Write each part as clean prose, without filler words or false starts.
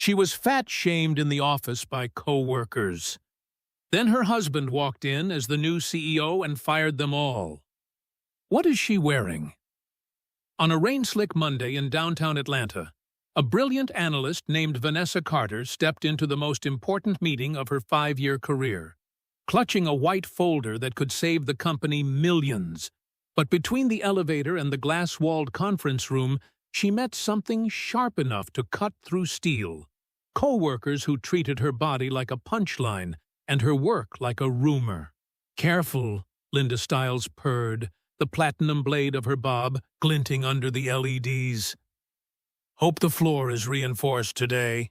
She was fat-shamed in the office by co-workers. Then her husband walked in as the new CEO and fired them all. What is she wearing? On a rain-slick Monday in downtown Atlanta, a brilliant analyst named Vanessa Carter stepped into the most important meeting of her 5-year career, clutching a white folder that could save the company millions. But between the elevator and the glass-walled conference room, she met something sharp enough to cut through steel. Co-workers who treated her body like a punchline and her work like a rumor. "Careful," Linda Stiles purred, the platinum blade of her bob glinting under the LEDs. "Hope the floor is reinforced today."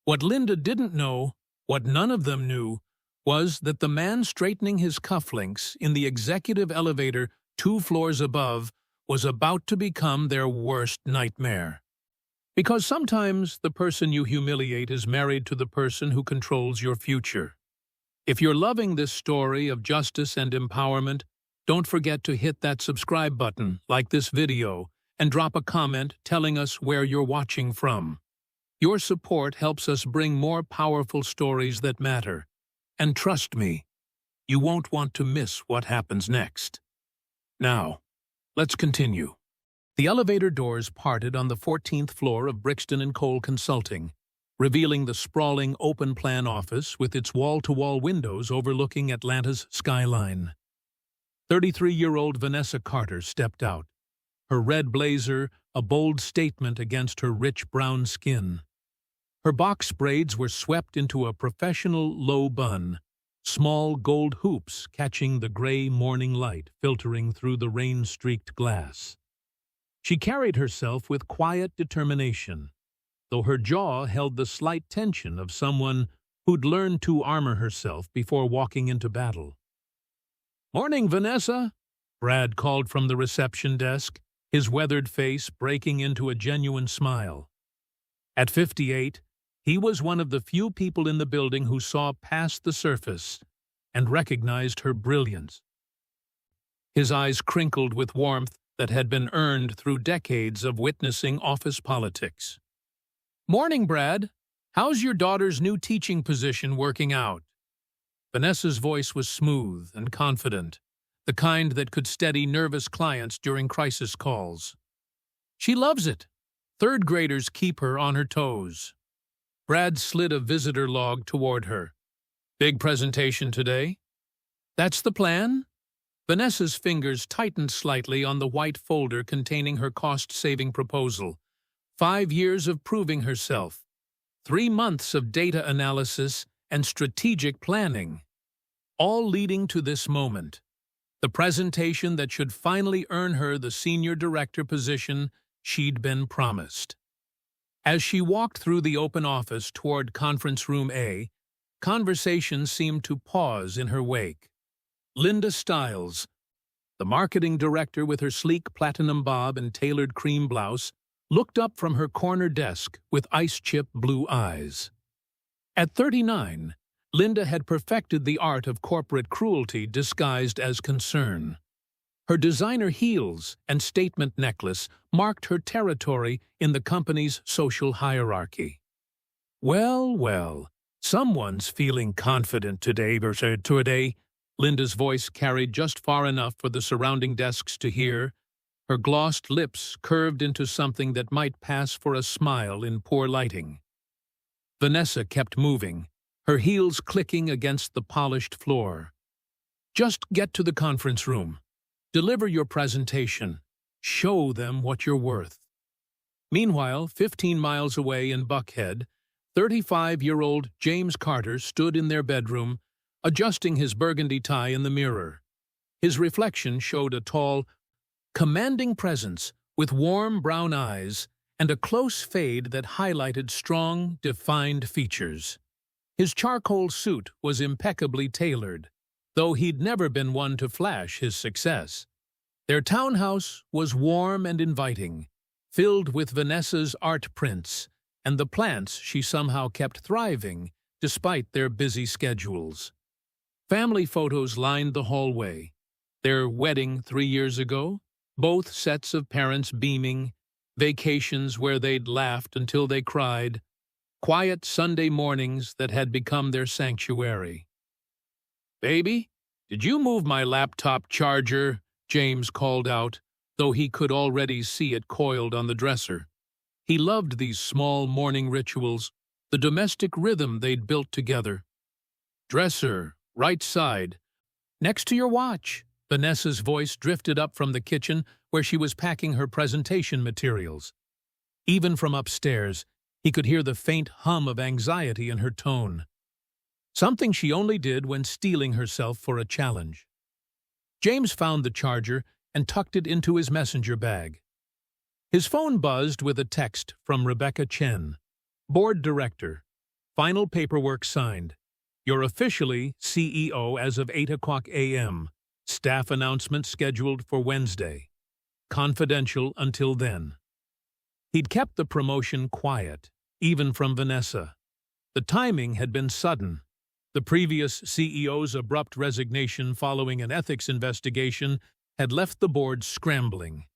What Linda didn't know, what none of them knew, was that the man straightening his cufflinks in the executive elevator 2 floors above was about to become their worst nightmare. Because sometimes the person you humiliate is married to the person who controls your future. If you're loving this story of justice and empowerment, don't forget to hit that subscribe button, like this video, and drop a comment telling us where you're watching from. Your support helps us bring more powerful stories that matter. And trust me, you won't want to miss what happens next. Now, let's continue. The elevator doors parted on the 14th floor of Brixton & Cole Consulting, revealing the sprawling open-plan office with its wall-to-wall windows overlooking Atlanta's skyline. 33-year-old Vanessa Carter stepped out, her red blazer a bold statement against her rich brown skin. Her box braids were swept into a professional low bun, small gold hoops catching the gray morning light filtering through the rain-streaked glass. She carried herself with quiet determination, though her jaw held the slight tension of someone who'd learned to armor herself before walking into battle. "Morning, Vanessa," Brad called from the reception desk, his weathered face breaking into a genuine smile. At 58, he was one of the few people in the building who saw past the surface and recognized her brilliance. His eyes crinkled with warmth that had been earned through decades of witnessing office politics. "Morning, Brad. How's your daughter's new teaching position working out?" Vanessa's voice was smooth and confident, the kind that could steady nervous clients during crisis calls. "She loves it. 3rd graders keep her on her toes." Brad slid a visitor log toward her. "Big presentation today?" "That's the plan." Vanessa's fingers tightened slightly on the white folder containing her cost-saving proposal. 5 years of proving herself, 3 months of data analysis and strategic planning, all leading to this moment, the presentation that should finally earn her the senior director position she'd been promised. As she walked through the open office toward Conference Room A, conversation seemed to pause in her wake. Linda Stiles, the marketing director with her sleek platinum bob and tailored cream blouse, looked up from her corner desk with ice-chip blue eyes. At 39, Linda had perfected the art of corporate cruelty disguised as concern. Her designer heels and statement necklace marked her territory in the company's social hierarchy. "Well, well, someone's feeling confident today, Linda's voice carried just far enough for the surrounding desks to hear. Her glossed lips curved into something that might pass for a smile in poor lighting. Vanessa kept moving, her heels clicking against the polished floor. "Just get to the conference room. Deliver your presentation. Show them what you're worth." Meanwhile, 15 miles away in Buckhead, 35-year-old James Carter stood in their bedroom, adjusting his burgundy tie in the mirror. His reflection showed a tall, commanding presence with warm brown eyes and a close fade that highlighted strong, defined features. His charcoal suit was impeccably tailored, though he'd never been one to flash his success. Their townhouse was warm and inviting, filled with Vanessa's art prints and the plants she somehow kept thriving despite their busy schedules. Family photos lined the hallway. Their wedding 3 years ago, both sets of parents beaming, vacations where they'd laughed until they cried, quiet Sunday mornings that had become their sanctuary. "Baby, did you move my laptop charger?" James called out, though he could already see it coiled on the dresser. He loved these small morning rituals, the domestic rhythm they'd built together. "Dresser, right side. Next to your watch." Vanessa's voice drifted up from the kitchen where she was packing her presentation materials. Even from upstairs, he could hear the faint hum of anxiety in her tone. Something she only did when steeling herself for a challenge. James found the charger and tucked it into his messenger bag. His phone buzzed with a text from Rebecca Chen. "Board Director. Final paperwork signed. You're officially CEO as of 8 a.m. Staff announcement scheduled for Wednesday. Confidential until then." He'd kept the promotion quiet, even from Vanessa. The timing had been sudden. The previous CEO's abrupt resignation following an ethics investigation had left the board scrambling.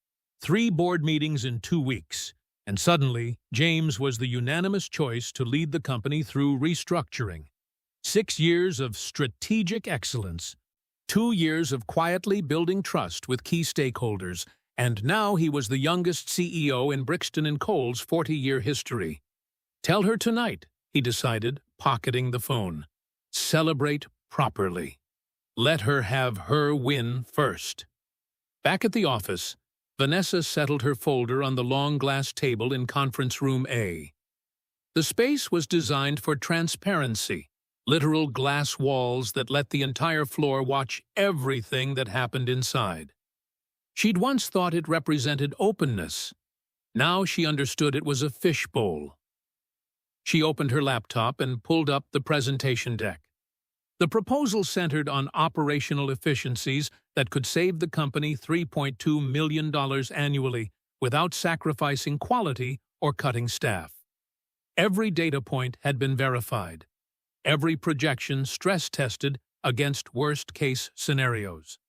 3 board meetings in 2 weeks, and suddenly James was the unanimous choice to lead the company through restructuring. 6 years of strategic excellence, 2 years of quietly building trust with key stakeholders, and now he was the youngest CEO in Brixton & Cole's 40-year history. "Tell her tonight," he decided, pocketing the phone. "Celebrate properly. Let her have her win first." Back at the office, Vanessa settled her folder on the long glass table in Conference Room A. The space was designed for transparency, literal glass walls that let the entire floor watch everything that happened inside. She'd once thought it represented openness. Now she understood it was a fishbowl. She opened her laptop and pulled up the presentation deck. The proposal centered on operational efficiencies that could save the company $3.2 million annually without sacrificing quality or cutting staff. Every data point had been verified. Every projection stress-tested against worst-case scenarios.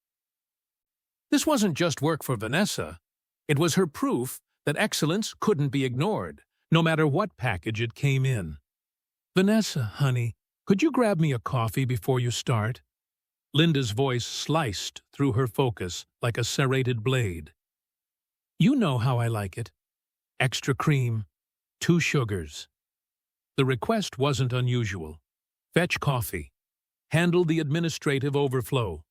This wasn't just work for Vanessa. It was her proof that excellence couldn't be ignored, no matter what package it came in. "Vanessa, honey, could you grab me a coffee before you start?" Linda's voice sliced through her focus like a serrated blade. "You know how I like it. Extra cream, 2 sugars." The request wasn't unusual. Fetch coffee. Handle the administrative overflow.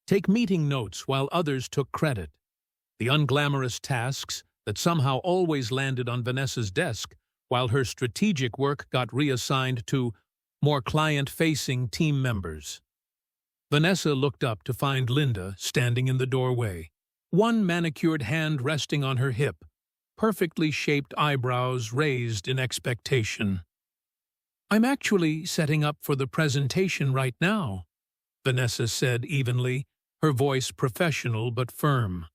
Take meeting notes while others took credit. The unglamorous tasks that somehow always landed on Vanessa's desk, while her strategic work got reassigned to more client-facing team members. Vanessa looked up to find Linda standing in the doorway, one manicured hand resting on her hip, perfectly shaped eyebrows raised in expectation. "I'm actually setting up for the presentation right now," Vanessa said evenly, her voice professional but firm.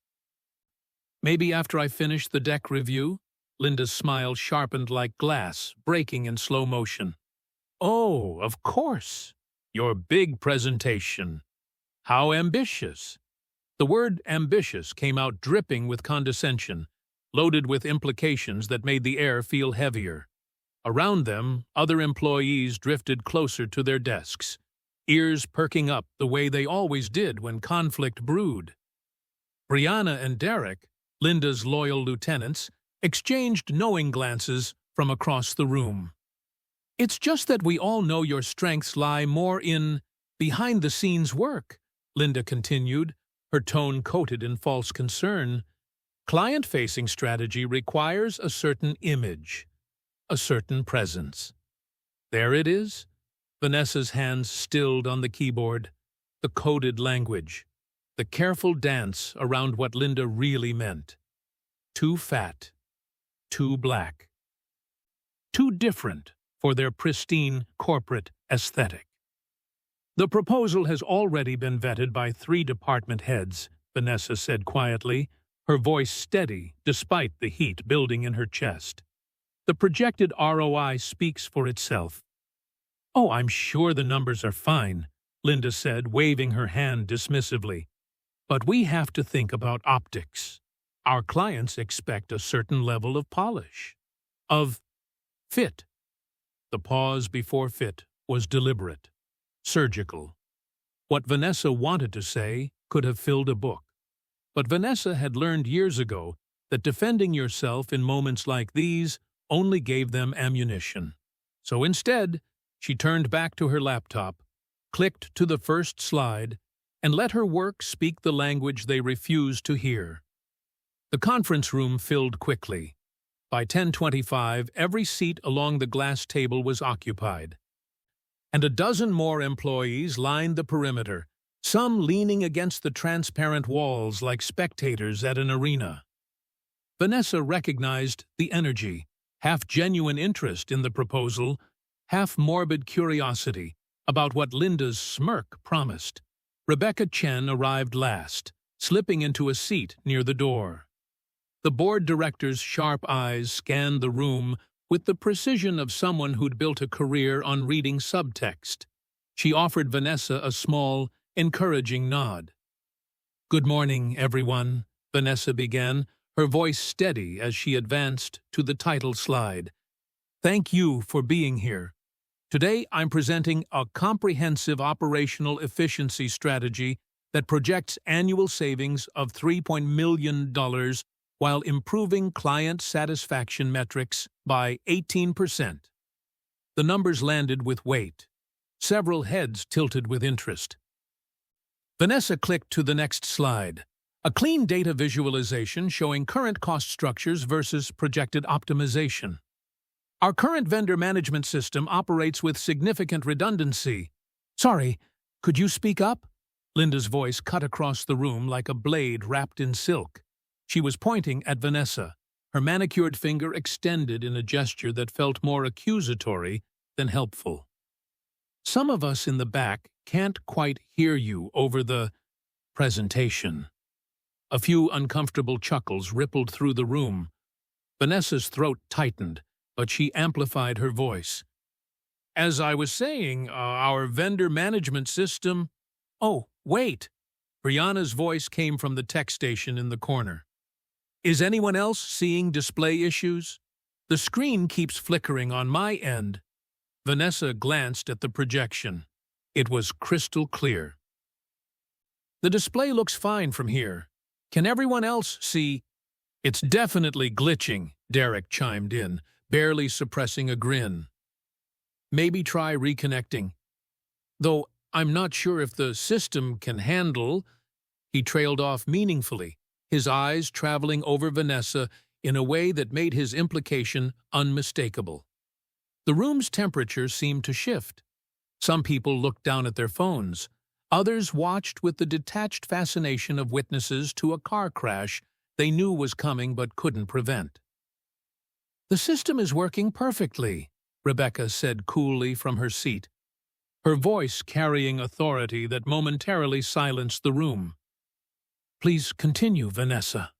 "Maybe after I finish the deck review?" Linda's smile sharpened like glass, breaking in slow motion. "Oh, of course. Your big presentation. How ambitious." The word ambitious came out dripping with condescension, loaded with implications that made the air feel heavier. Around them, other employees drifted closer to their desks, ears perking up the way they always did when conflict brewed. Brianna and Derek, Linda's loyal lieutenants, exchanged knowing glances from across the room. "It's just that we all know your strengths lie more in behind-the-scenes work," Linda continued, her tone coated in false concern. "Client-facing strategy requires a certain image, a certain presence." There it is. Vanessa's hands stilled on the keyboard, the coded language, the careful dance around what Linda really meant. Too fat, too black, too different for their pristine corporate aesthetic. "The proposal has already been vetted by 3 department heads," Vanessa said quietly, her voice steady despite the heat building in her chest. "The projected ROI speaks for itself." "Oh, I'm sure the numbers are fine," Linda said, waving her hand dismissively. "But we have to think about optics. Our clients expect a certain level of polish, of fit." The pause before fit was deliberate, surgical. What Vanessa wanted to say could have filled a book. But Vanessa had learned years ago that defending yourself in moments like these only gave them ammunition. So instead, she turned back to her laptop, clicked to the first slide, and let her work speak the language they refused to hear. The conference room filled quickly. By 10:25, every seat along the glass table was occupied, and a dozen more employees lined the perimeter, some leaning against the transparent walls like spectators at an arena. Vanessa recognized the energy, half genuine interest in the proposal, half morbid curiosity about what Linda's smirk promised. Rebecca Chen arrived last, slipping into a seat near the door. The board director's sharp eyes scanned the room with the precision of someone who'd built a career on reading subtext. She offered Vanessa a small, encouraging nod. "Good morning, everyone," Vanessa began, her voice steady as she advanced to the title slide. "Thank you for being here. Today I'm presenting a comprehensive operational efficiency strategy that projects annual savings of $3 million while improving client satisfaction metrics by 18%. The numbers landed with weight. Several heads tilted with interest. Vanessa clicked to the next slide, a clean data visualization showing current cost structures versus projected optimization. "Our current vendor management system operates with significant redundancy." "Sorry, could you speak up?" Linda's voice cut across the room like a blade wrapped in silk. She was pointing at Vanessa, her manicured finger extended in a gesture that felt more accusatory than helpful. "Some of us in the back can't quite hear you over the presentation." A few uncomfortable chuckles rippled through the room. Vanessa's throat tightened, but she amplified her voice. "As I was saying, our vendor management system—" "Oh, wait!" Brianna's voice came from the tech station in the corner. "Is anyone else seeing display issues? The screen keeps flickering on my end." Vanessa glanced at the projection. It was crystal clear. "The display looks fine from here. Can everyone else see?" "It's definitely glitching," Derek chimed in, barely suppressing a grin. "Maybe try reconnecting. Though I'm not sure if the system can handle—" He trailed off meaningfully, his eyes traveling over Vanessa in a way that made his implication unmistakable. The room's temperature seemed to shift. Some people looked down at their phones. Others watched with the detached fascination of witnesses to a car crash they knew was coming but couldn't prevent. "The system is working perfectly," Rebecca said coolly from her seat, her voice carrying authority that momentarily silenced the room. "Please continue, Vanessa."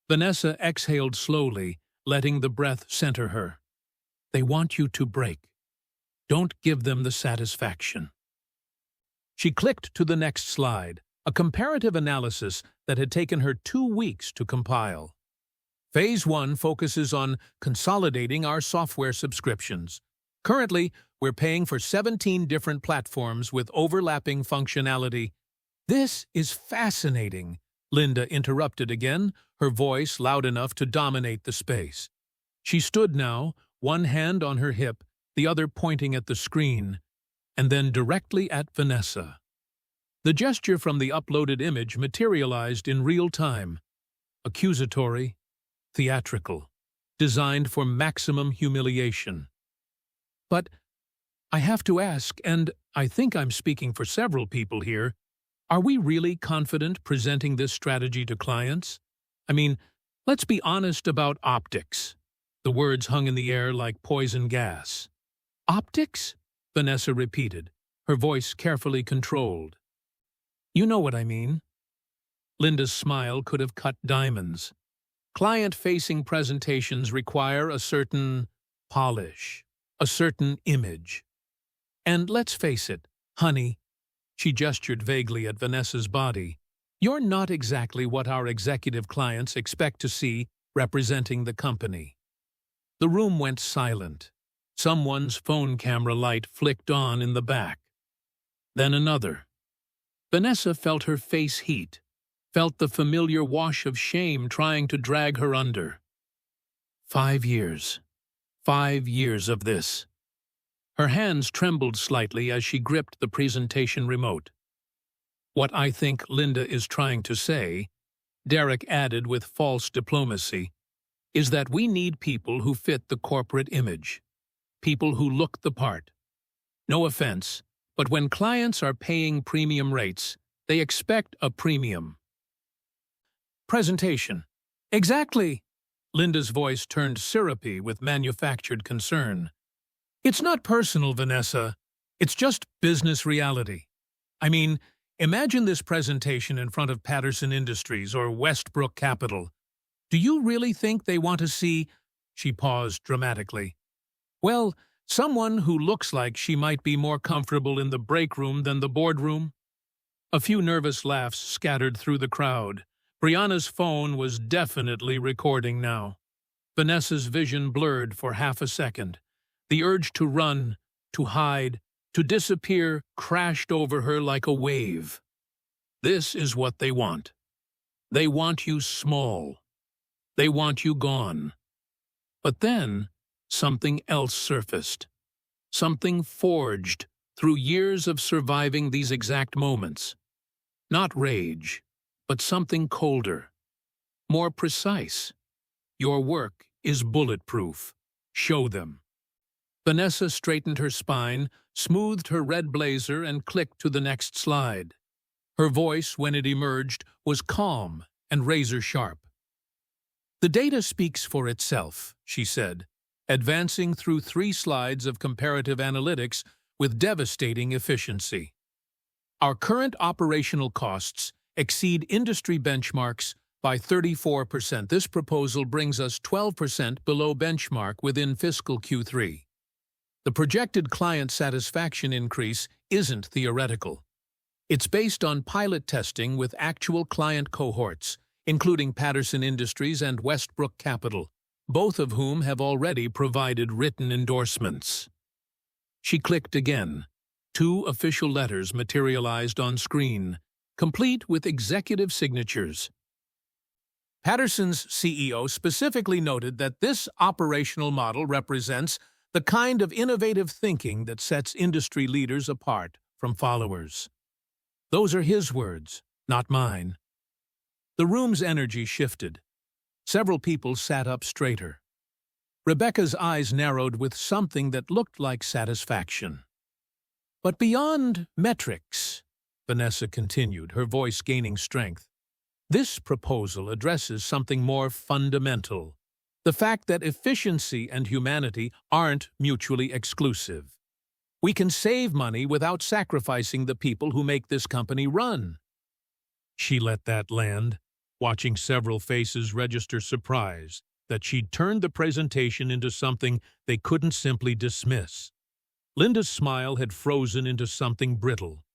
Vanessa exhaled slowly, letting the breath center her. "They want you to break. Don't give them the satisfaction." She clicked to the next slide, a comparative analysis that had taken her 2 weeks to compile. Phase 1 focuses on consolidating our software subscriptions. Currently, we're paying for 17 different platforms with overlapping functionality. "This is fascinating," Linda interrupted again, her voice loud enough to dominate the space. She stood now, one hand on her hip, the other pointing at the screen, and then directly at Vanessa. The gesture from the uploaded image materialized in real time, accusatory, theatrical, designed for maximum humiliation. "But I have to ask, and I think I'm speaking for several people here, are we really confident presenting this strategy to clients? I mean, let's be honest about optics." The words hung in the air like poison gas. "Optics?" Vanessa repeated, her voice carefully controlled. "You know what I mean." Linda's smile could have cut diamonds. Client-facing presentations require a certain polish, a certain image. And let's face it, honey, she gestured vaguely at Vanessa's body, you're not exactly what our executive clients expect to see representing the company. The room went silent. Someone's phone camera light flicked on in the back. Then another. Vanessa felt her face heat, felt the familiar wash of shame trying to drag her under. 5 years. 5 years of this. Her hands trembled slightly as she gripped the presentation remote. "What I think Linda is trying to say," Derek added with false diplomacy, "is that we need people who fit the corporate image. People who look the part. No offense, but when clients are paying premium rates, they expect a premium." Presentation. "Exactly." Linda's voice turned syrupy with manufactured concern. "It's not personal, Vanessa. It's just business reality. I mean, imagine this presentation in front of Patterson Industries or Westbrook Capital. Do you really think they want to see—" She paused dramatically. "Well, someone who looks like she might be more comfortable in the break room than the boardroom?" A few nervous laughs scattered through the crowd. Brianna's phone was definitely recording now. Vanessa's vision blurred for half a second. The urge to run, to hide, to disappear crashed over her like a wave. This is what they want. They want you small. They want you gone. But then, something else surfaced. Something forged through years of surviving these exact moments. Not rage, but something colder, more precise. Your work is bulletproof. Show them. Vanessa straightened her spine, smoothed her red blazer, and clicked to the next slide. Her voice, when it emerged, was calm and razor-sharp. "The data speaks for itself," she said, advancing through 3 slides of comparative analytics with devastating efficiency. "Our current operational costs exceed industry benchmarks by 34%. This proposal brings us 12% below benchmark within fiscal Q3. The projected client satisfaction increase isn't theoretical. It's based on pilot testing with actual client cohorts, including Patterson Industries and Westbrook Capital, both of whom have already provided written endorsements." She clicked again. 2 official letters materialized on screen, complete with executive signatures. Patterson's CEO specifically noted that this operational model represents the kind of innovative thinking that sets industry leaders apart from followers. Those are his words, not mine. The room's energy shifted. Several people sat up straighter. Rebecca's eyes narrowed with something that looked like satisfaction. "But beyond metrics," Vanessa continued, her voice gaining strength, "this proposal addresses something more fundamental. The fact that efficiency and humanity aren't mutually exclusive. We can save money without sacrificing the people who make this company run." She let that land, watching several faces register surprise that she'd turned the presentation into something they couldn't simply dismiss. Linda's smile had frozen into something brittle.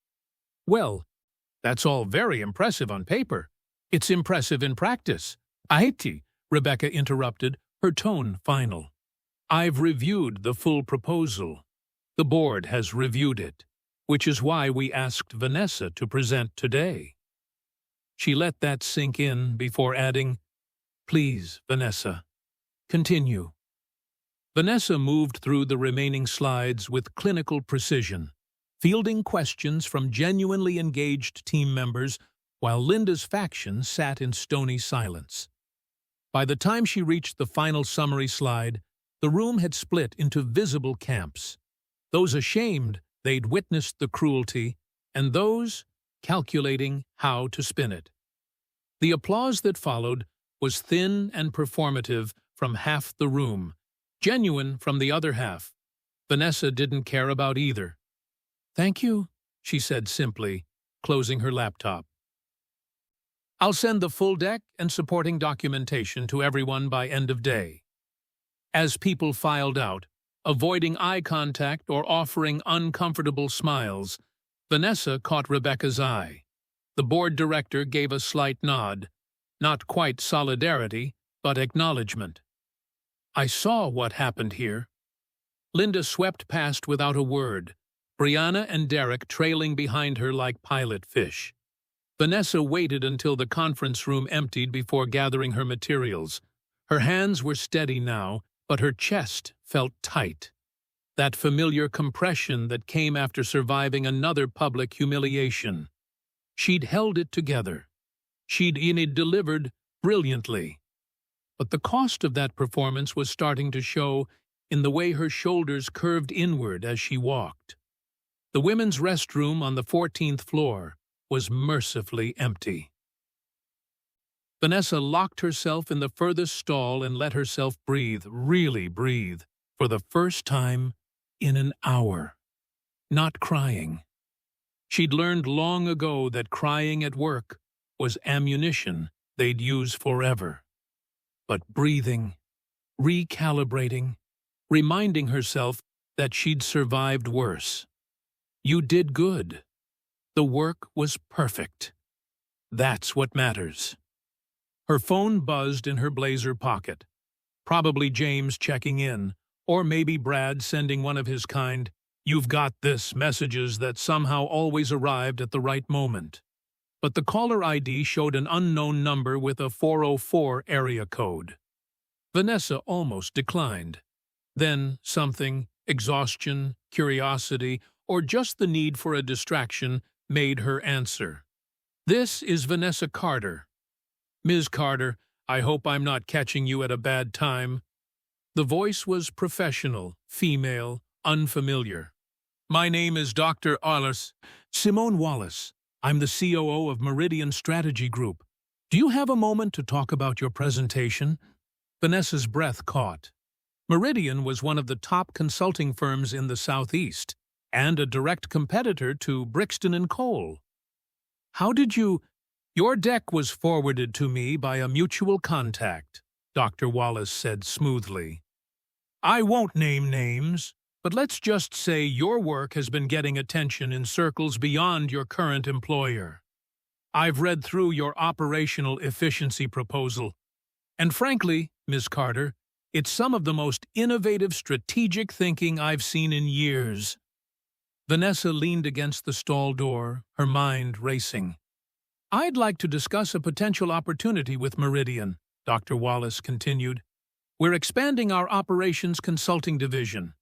"Well, that's all very impressive on paper. It's impressive in practice." "Aiti," Rebecca interrupted, her tone final. "I've reviewed the full proposal. The board has reviewed it, which is why we asked Vanessa to present today." She let that sink in before adding, "Please, Vanessa, continue." Vanessa moved through the remaining slides with clinical precision, fielding questions from genuinely engaged team members while Linda's faction sat in stony silence. By the time she reached the final summary slide, the room had split into visible camps. Those ashamed they'd witnessed the cruelty, and those calculating how to spin it. The applause that followed was thin and performative from half the room, genuine from the other half. Vanessa didn't care about either. "Thank you," she said simply, closing her laptop. "I'll send the full deck and supporting documentation to everyone by end of day." As people filed out, avoiding eye contact or offering uncomfortable smiles, Vanessa caught Rebecca's eye. The board director gave a slight nod, not quite solidarity, but acknowledgement. "I saw what happened here." Linda swept past without a word, Brianna and Derek trailing behind her like pilot fish. Vanessa waited until the conference room emptied before gathering her materials. Her hands were steady now, but her chest felt tight. That familiar compression that came after surviving another public humiliation. She'd held it together. She'd delivered brilliantly. But the cost of that performance was starting to show in the way her shoulders curved inward as she walked. The women's restroom on the 14th floor was mercifully empty. Vanessa locked herself in the furthest stall and let herself breathe, really breathe, for the first time in an hour. Not crying. She'd learned long ago that crying at work was ammunition they'd use forever. But breathing, recalibrating, reminding herself that she'd survived worse. You did good. The work was perfect. That's what matters. Her phone buzzed in her blazer pocket. Probably James checking in, or maybe Brad sending one of his kind, "You've got this" messages that somehow always arrived at the right moment. But the caller ID showed an unknown number with a 404 area code. Vanessa almost declined. Then something, exhaustion, curiosity, or just the need for a distraction, made her answer. "This is Vanessa Carter." "Ms. Carter, I hope I'm not catching you at a bad time." The voice was professional, female, unfamiliar. "My name is Dr. Simone Wallace. I'm the COO of Meridian Strategy Group. Do you have a moment to talk about your presentation?" Vanessa's breath caught. Meridian was one of the top consulting firms in the Southeast, and a direct competitor to Brixton & Cole. "How did you—" "Your deck was forwarded to me by a mutual contact," Dr. Wallace said smoothly. "I won't name names, but let's just say your work has been getting attention in circles beyond your current employer. I've read through your operational efficiency proposal, and frankly, Ms. Carter, it's some of the most innovative strategic thinking I've seen in years." Vanessa leaned against the stall door, her mind racing. "I'd like to discuss a potential opportunity with Meridian," Dr. Wallace continued. "We're expanding our operations consulting division,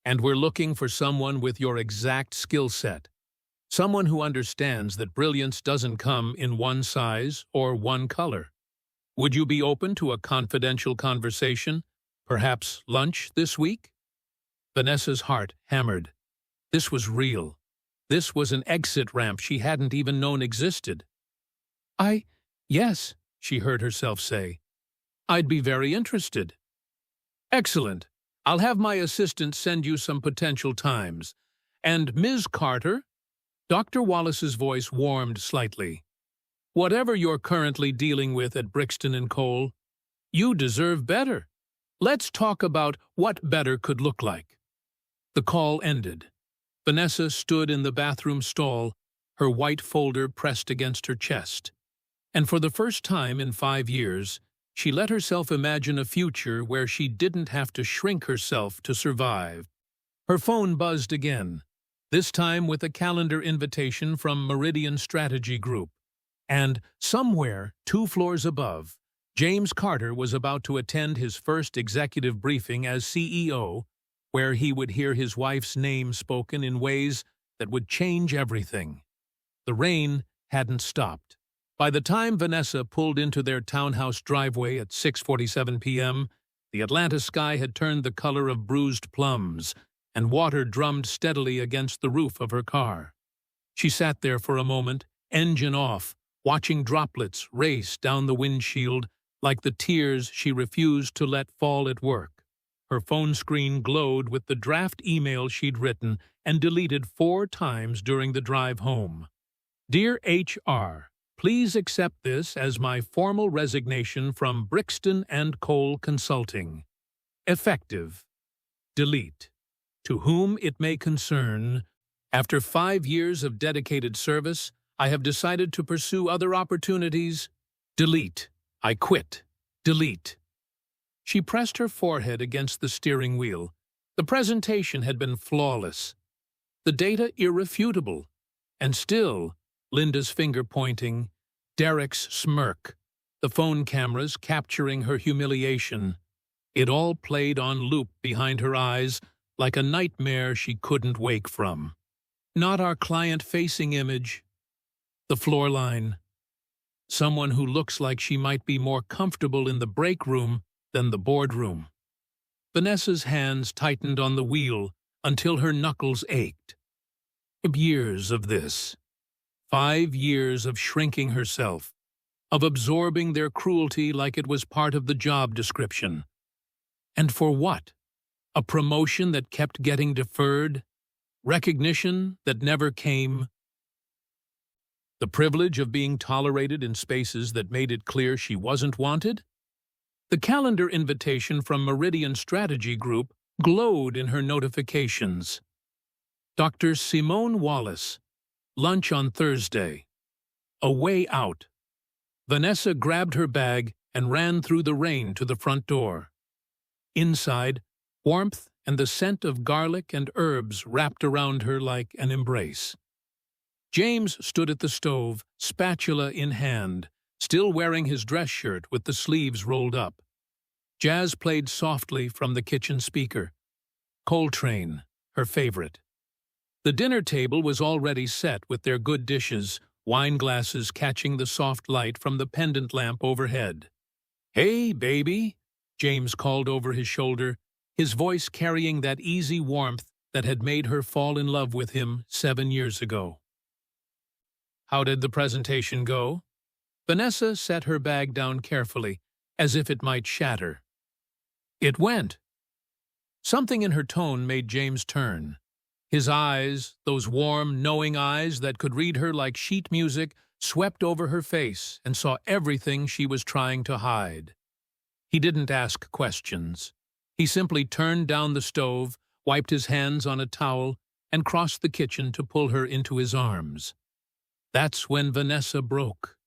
and we're looking for someone with your exact skill set. Someone who understands that brilliance doesn't come in one size or one color. Would you be open to a confidential conversation, perhaps lunch this week?" Vanessa's heart hammered. This was real. This was an exit ramp she hadn't even known existed. Yes, she heard herself say. "I'd be very interested." "Excellent. I'll have my assistant send you some potential times. And Ms. Carter?" Dr. Wallace's voice warmed slightly. "Whatever you're currently dealing with at Brixton & Cole, you deserve better. Let's talk about what better could look like." The call ended. Vanessa stood in the bathroom stall, her white folder pressed against her chest. And for the first time in 5 years, she let herself imagine a future where she didn't have to shrink herself to survive. Her phone buzzed again, this time with a calendar invitation from Meridian Strategy Group. And somewhere, 2 floors above, James Carter was about to attend his first executive briefing as CEO, where he would hear his wife's name spoken in ways that would change everything. The rain hadn't stopped. By the time Vanessa pulled into their townhouse driveway at 6:47 p.m., the Atlanta sky had turned the color of bruised plums, and water drummed steadily against the roof of her car. She sat there for a moment, engine off, watching droplets race down the windshield like the tears she refused to let fall at work. Her phone screen glowed with the draft email she'd written and deleted 4 times during the drive home. "Dear HR, please accept this as my formal resignation from Brixton & Cole Consulting. Effective. Delete. To whom it may concern, after 5 years of dedicated service, I have decided to pursue other opportunities. Delete. I quit. Delete." She pressed her forehead against the steering wheel. The presentation had been flawless, the data irrefutable, and still, Linda's finger pointing, Derek's smirk, the phone cameras capturing her humiliation. It all played on loop behind her eyes like a nightmare she couldn't wake from. Not our client-facing image, the floor line. Someone who looks like she might be more comfortable in the break room than the boardroom. Vanessa's hands tightened on the wheel until her knuckles ached. Years of this. 5 years of shrinking herself, of absorbing their cruelty like it was part of the job description. And for what? A promotion that kept getting deferred? Recognition that never came? The privilege of being tolerated in spaces that made it clear she wasn't wanted? The calendar invitation from Meridian Strategy Group glowed in her notifications. Dr. Simone Wallace, lunch on Thursday. A way out. Vanessa grabbed her bag and ran through the rain to the front door. Inside, warmth and the scent of garlic and herbs wrapped around her like an embrace. James stood at the stove, spatula in hand, still wearing his dress shirt with the sleeves rolled up. Jazz played softly from the kitchen speaker. Coltrane, her favorite. The dinner table was already set with their good dishes, wine glasses catching the soft light from the pendant lamp overhead. "Hey, baby," James called over his shoulder, his voice carrying that easy warmth that had made her fall in love with him 7 years ago. How did the presentation go? Vanessa set her bag down carefully, as if it might shatter. It went. Something in her tone made James turn. His eyes, those warm, knowing eyes that could read her like sheet music, swept over her face and saw everything she was trying to hide. He didn't ask questions. He simply turned down the stove, wiped his hands on a towel, and crossed the kitchen to pull her into his arms. That's when Vanessa broke.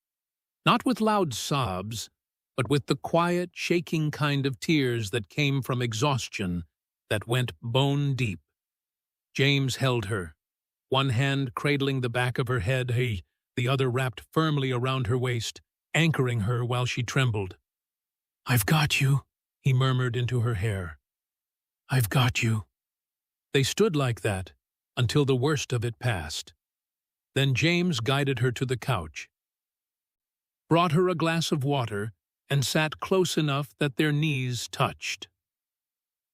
Not with loud sobs, but with the quiet, shaking kind of tears that came from exhaustion that went bone deep. James held her, one hand cradling the back of her head, the other wrapped firmly around her waist, anchoring her while she trembled. "I've got you," he murmured into her hair. "I've got you." They stood like that until the worst of it passed. Then James guided her to the couch, brought her a glass of water, and sat close enough that their knees touched.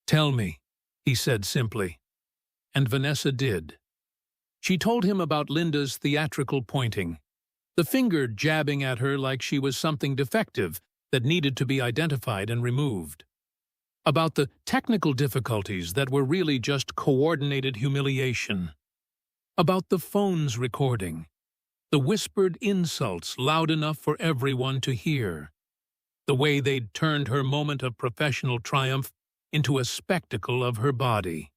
"Tell me," he said simply. And Vanessa did. She told him about Linda's theatrical pointing, the finger jabbing at her like she was something defective that needed to be identified and removed. About the technical difficulties that were really just coordinated humiliation. About the phone's recording, the whispered insults loud enough for everyone to hear. The way they'd turned her moment of professional triumph into a spectacle of her body.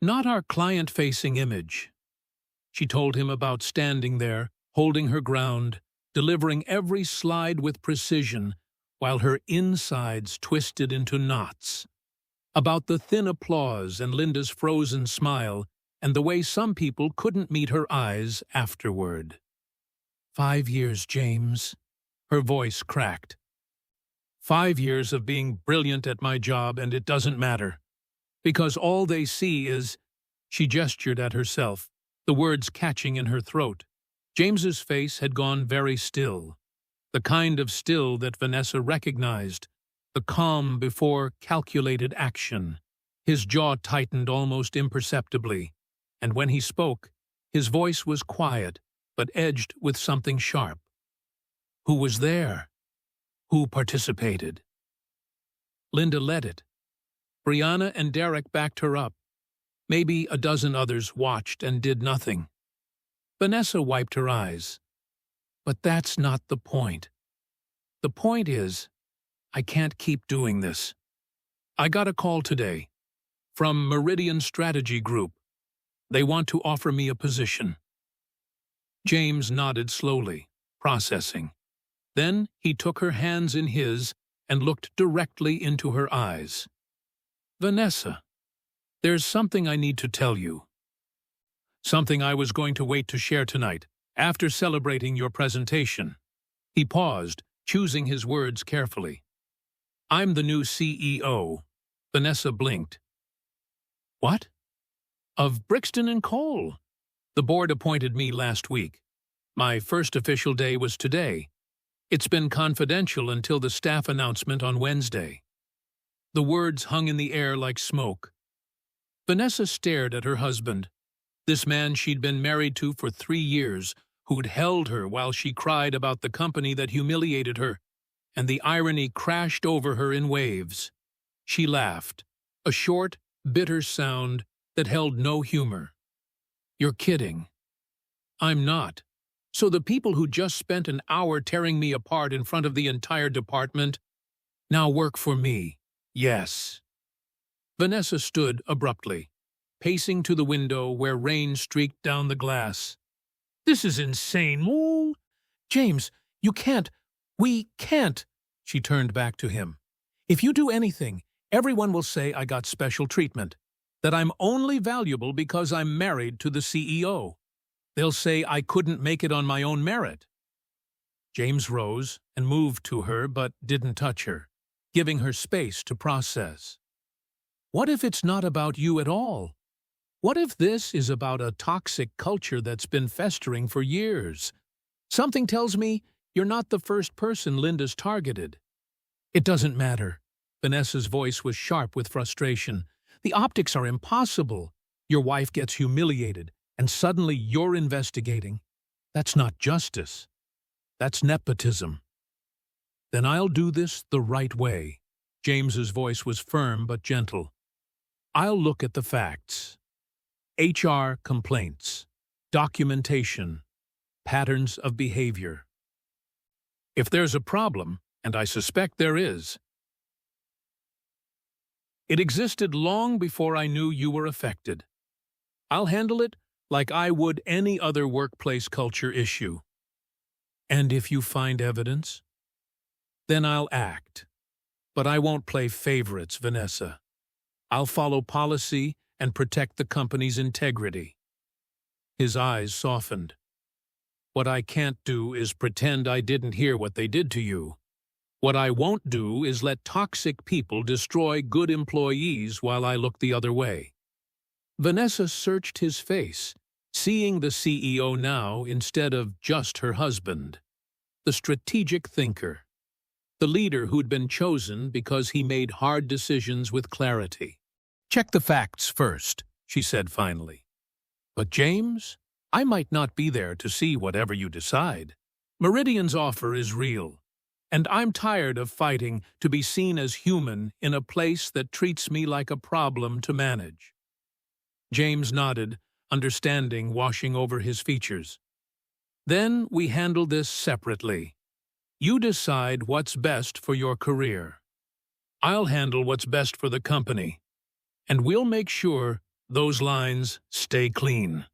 Not our client-facing image. She told him about standing there, holding her ground, delivering every slide with precision, while her insides twisted into knots. About the thin applause and Linda's frozen smile, and the way some people couldn't meet her eyes afterward. 5 years, James. Her voice cracked. 5 years of being brilliant at my job, and it doesn't matter. Because all they see is—" She gestured at herself, the words catching in her throat. James's face had gone very still, the kind of still that Vanessa recognized, the calm before calculated action. His jaw tightened almost imperceptibly, and when he spoke, his voice was quiet, but edged with something sharp. Who was there? Who participated? Linda led it. Brianna and Derek backed her up. Maybe a dozen others watched and did nothing. Vanessa wiped her eyes. But that's not the point. The point is, I can't keep doing this. I got a call today from Meridian Strategy Group. They want to offer me a position. James nodded slowly, processing. Then he took her hands in his and looked directly into her eyes. Vanessa, There's something I need to tell you. Something I was going to wait to share tonight, after celebrating your presentation. He paused, choosing his words carefully. I'm the new CEO. Vanessa blinked. What? Of Brixton and Cole. The board appointed me last week. My first official day was today. It's been confidential until the staff announcement on Wednesday. The words hung in the air like smoke. Vanessa stared at her husband, this man she'd been married to for 3 years, who'd held her while she cried about the company that humiliated her, and the irony crashed over her in waves. She laughed, a short, bitter sound that held no humor. You're kidding. I'm not. So the people who just spent an hour tearing me apart in front of the entire department now work for me. Yes. Vanessa stood abruptly, pacing to the window where rain streaked down the glass. This is insane. Oh, James, you can't. We can't. She turned back to him. If you do anything, everyone will say I got special treatment, that I'm only valuable because I'm married to the CEO. They'll say I couldn't make it on my own merit. James rose and moved to her but didn't touch her, giving her space to process. What if it's not about you at all? What if this is about a toxic culture that's been festering for years? Something tells me you're not the first person Linda's targeted. It doesn't matter. Vanessa's voice was sharp with frustration. The optics are impossible. Your wife gets humiliated, and suddenly you're investigating. That's not justice. That's nepotism. Then I'll do this the right way. James's voice was firm but gentle. I'll look at the facts. HR complaints, documentation, patterns of behavior. If there's a problem, and I suspect there is, it existed long before I knew you were affected. I'll handle it like I would any other workplace culture issue. And if you find evidence, then I'll act. But I won't play favorites, Vanessa. I'll follow policy and protect the company's integrity. His eyes softened. What I can't do is pretend I didn't hear what they did to you. What I won't do is let toxic people destroy good employees while I look the other way. Vanessa searched his face, seeing the CEO now instead of just her husband. The strategic thinker. The leader who'd been chosen because he made hard decisions with clarity. Check the facts first, she said finally. But James, I might not be there to see whatever you decide. Meridian's offer is real, and I'm tired of fighting to be seen as human in a place that treats me like a problem to manage. James nodded, understanding washing over his features. Then we handle this separately. You decide what's best for your career. I'll handle what's best for the company, and we'll make sure those lines stay clean.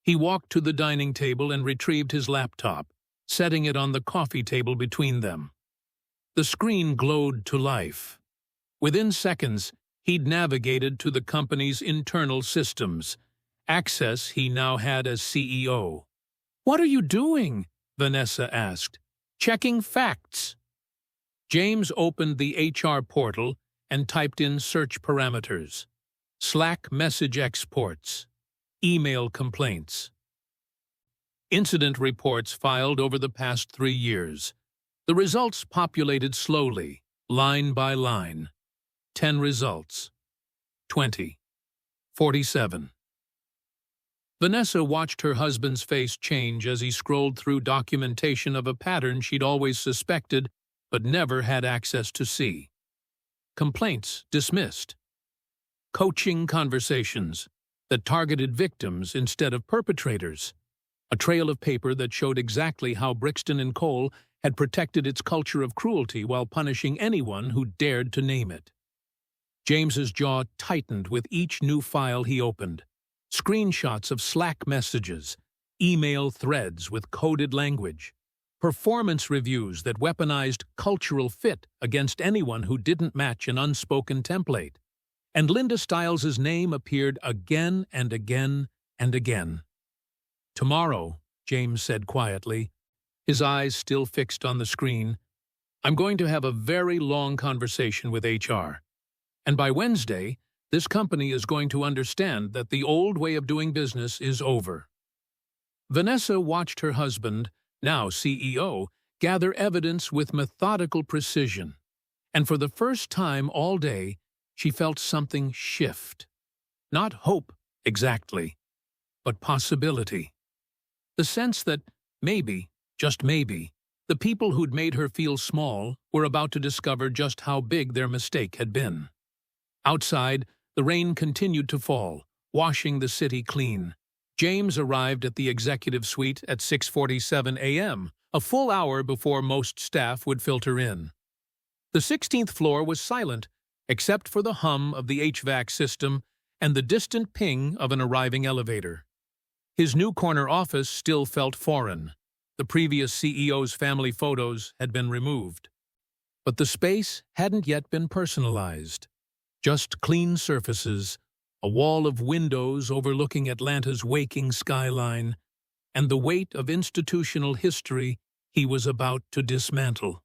He walked to the dining table and retrieved his laptop, setting it on the coffee table between them. The screen glowed to life. Within seconds, he'd navigated to the company's internal systems, access he now had as CEO. What are you doing? Vanessa asked. Checking facts. James opened the HR portal and typed in search parameters. Slack message exports. Email complaints. Incident reports filed over the past 3 years. The results populated slowly, line by line. 10 results. 20. 47. Vanessa watched her husband's face change as he scrolled through documentation of a pattern she'd always suspected but never had access to see. Complaints dismissed. Coaching conversations that targeted victims instead of perpetrators. A trail of paper that showed exactly how Brixton and Cole had protected its culture of cruelty while punishing anyone who dared to name it. James's jaw tightened with each new file he opened. Screenshots of Slack messages, email threads with coded language, performance reviews that weaponized cultural fit against anyone who didn't match an unspoken template. and Linda Stiles's name appeared again and again and again. "Tomorrow," James said quietly, his eyes still fixed on the screen, "I'm going to have a very long conversation with HR. And by Wednesday, this company is going to understand that the old way of doing business is over." Vanessa watched her husband, now CEO, gather evidence with methodical precision, and for the first time all day, she felt something shift. Not hope, exactly, but possibility. The sense that maybe, just maybe, the people who'd made her feel small were about to discover just how big their mistake had been. Outside, the rain continued to fall, washing the city clean. James arrived at the executive suite at 6:47 a.m., a full hour before most staff would filter in. The 16th floor was silent, except for the hum of the HVAC system and the distant ping of an arriving elevator. His new corner office still felt foreign. The previous CEO's family photos had been removed. But the space hadn't yet been personalized. Just clean surfaces, a wall of windows overlooking Atlanta's waking skyline, and the weight of institutional history he was about to dismantle.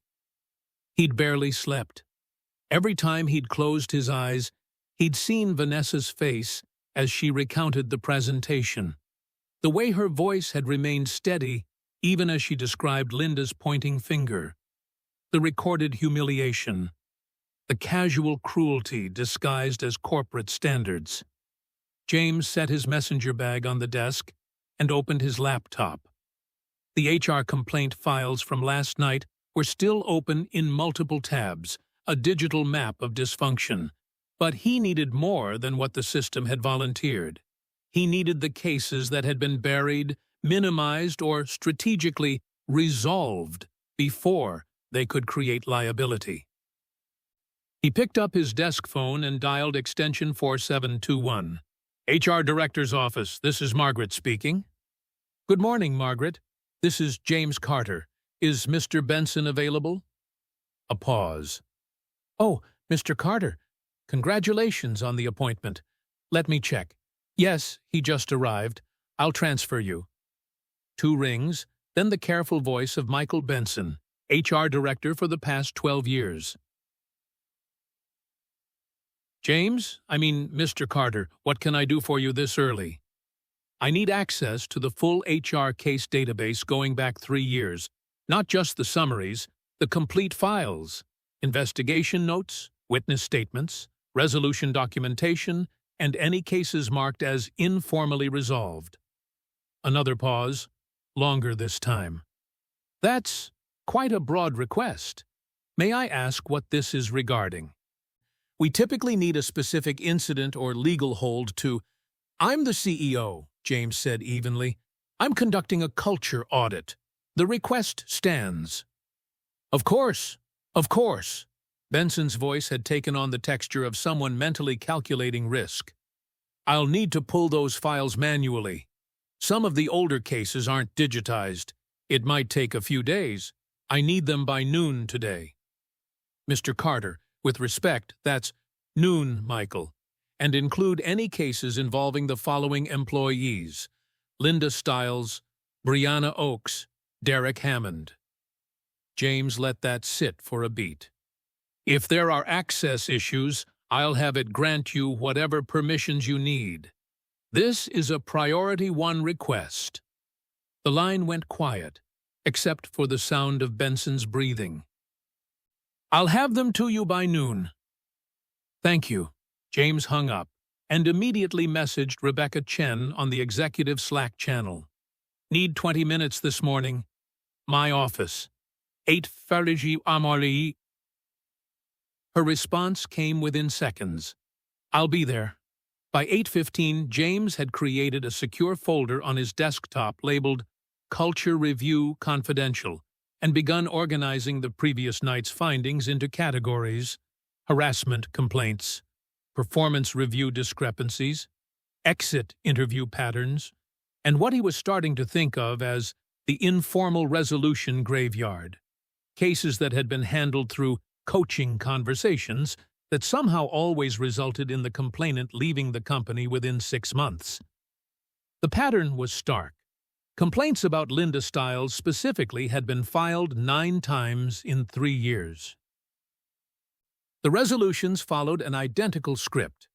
He'd barely slept. Every time he'd closed his eyes, he'd seen Vanessa's face as she recounted the presentation. The way her voice had remained steady, even as she described Linda's pointing finger. The recorded humiliation. The casual cruelty disguised as corporate standards. James set his messenger bag on the desk and opened his laptop. The HR complaint files from last night were still open in multiple tabs, a digital map of dysfunction. But he needed more than what the system had volunteered. He needed the cases that had been buried, minimized, or strategically resolved before they could create liability. He picked up his desk phone and dialed extension 4721. HR Director's office, this is Margaret speaking. Good morning, Margaret. This is James Carter. Is Mr. Benson available? A pause. Oh, Mr. Carter, congratulations on the appointment. Let me check. Yes, he just arrived. I'll transfer you. 2 rings, then the careful voice of Michael Benson, HR Director for the past 12 years. Mr. Carter, what can I do for you this early? I need access to the full HR case database going back 3 years, not just the summaries, the complete files, investigation notes, witness statements, resolution documentation, and any cases marked as informally resolved. Another pause, longer this time. That's quite a broad request. May I ask what this is regarding? We typically need a specific incident or legal hold to. I'm the CEO, James said evenly. I'm conducting a culture audit. The request stands. Of course, of course. Benson's voice had taken on the texture of someone mentally calculating risk. I'll need to pull those files manually. Some of the older cases aren't digitized. It might take a few days. I need them by noon today. Mr. Carter, with respect, that's noon, Michael, and include any cases involving the following employees: Linda Stiles, Brianna Oakes, Derek Hammond. James let that sit for a beat. If there are access issues, I'll have it grant you whatever permissions you need. This is a priority 1 request. The line went quiet, except for the sound of Benson's breathing. I'll have them to you by noon. Thank you. James hung up and immediately messaged Rebecca Chen on the executive Slack channel. Need 20 minutes this morning. My office. 8 Farigi Amari. Her response came within seconds. I'll be there. By 8:15, James had created a secure folder on his desktop labeled Culture Review Confidential and begun organizing the previous night's findings into categories: harassment complaints, performance review discrepancies, exit interview patterns, and what he was starting to think of as the informal resolution graveyard, cases that had been handled through coaching conversations that somehow always resulted in the complainant leaving the company within 6 months. The pattern was stark. Complaints about Linda Stiles specifically had been filed 9 times in 3 years. The resolutions followed an identical script.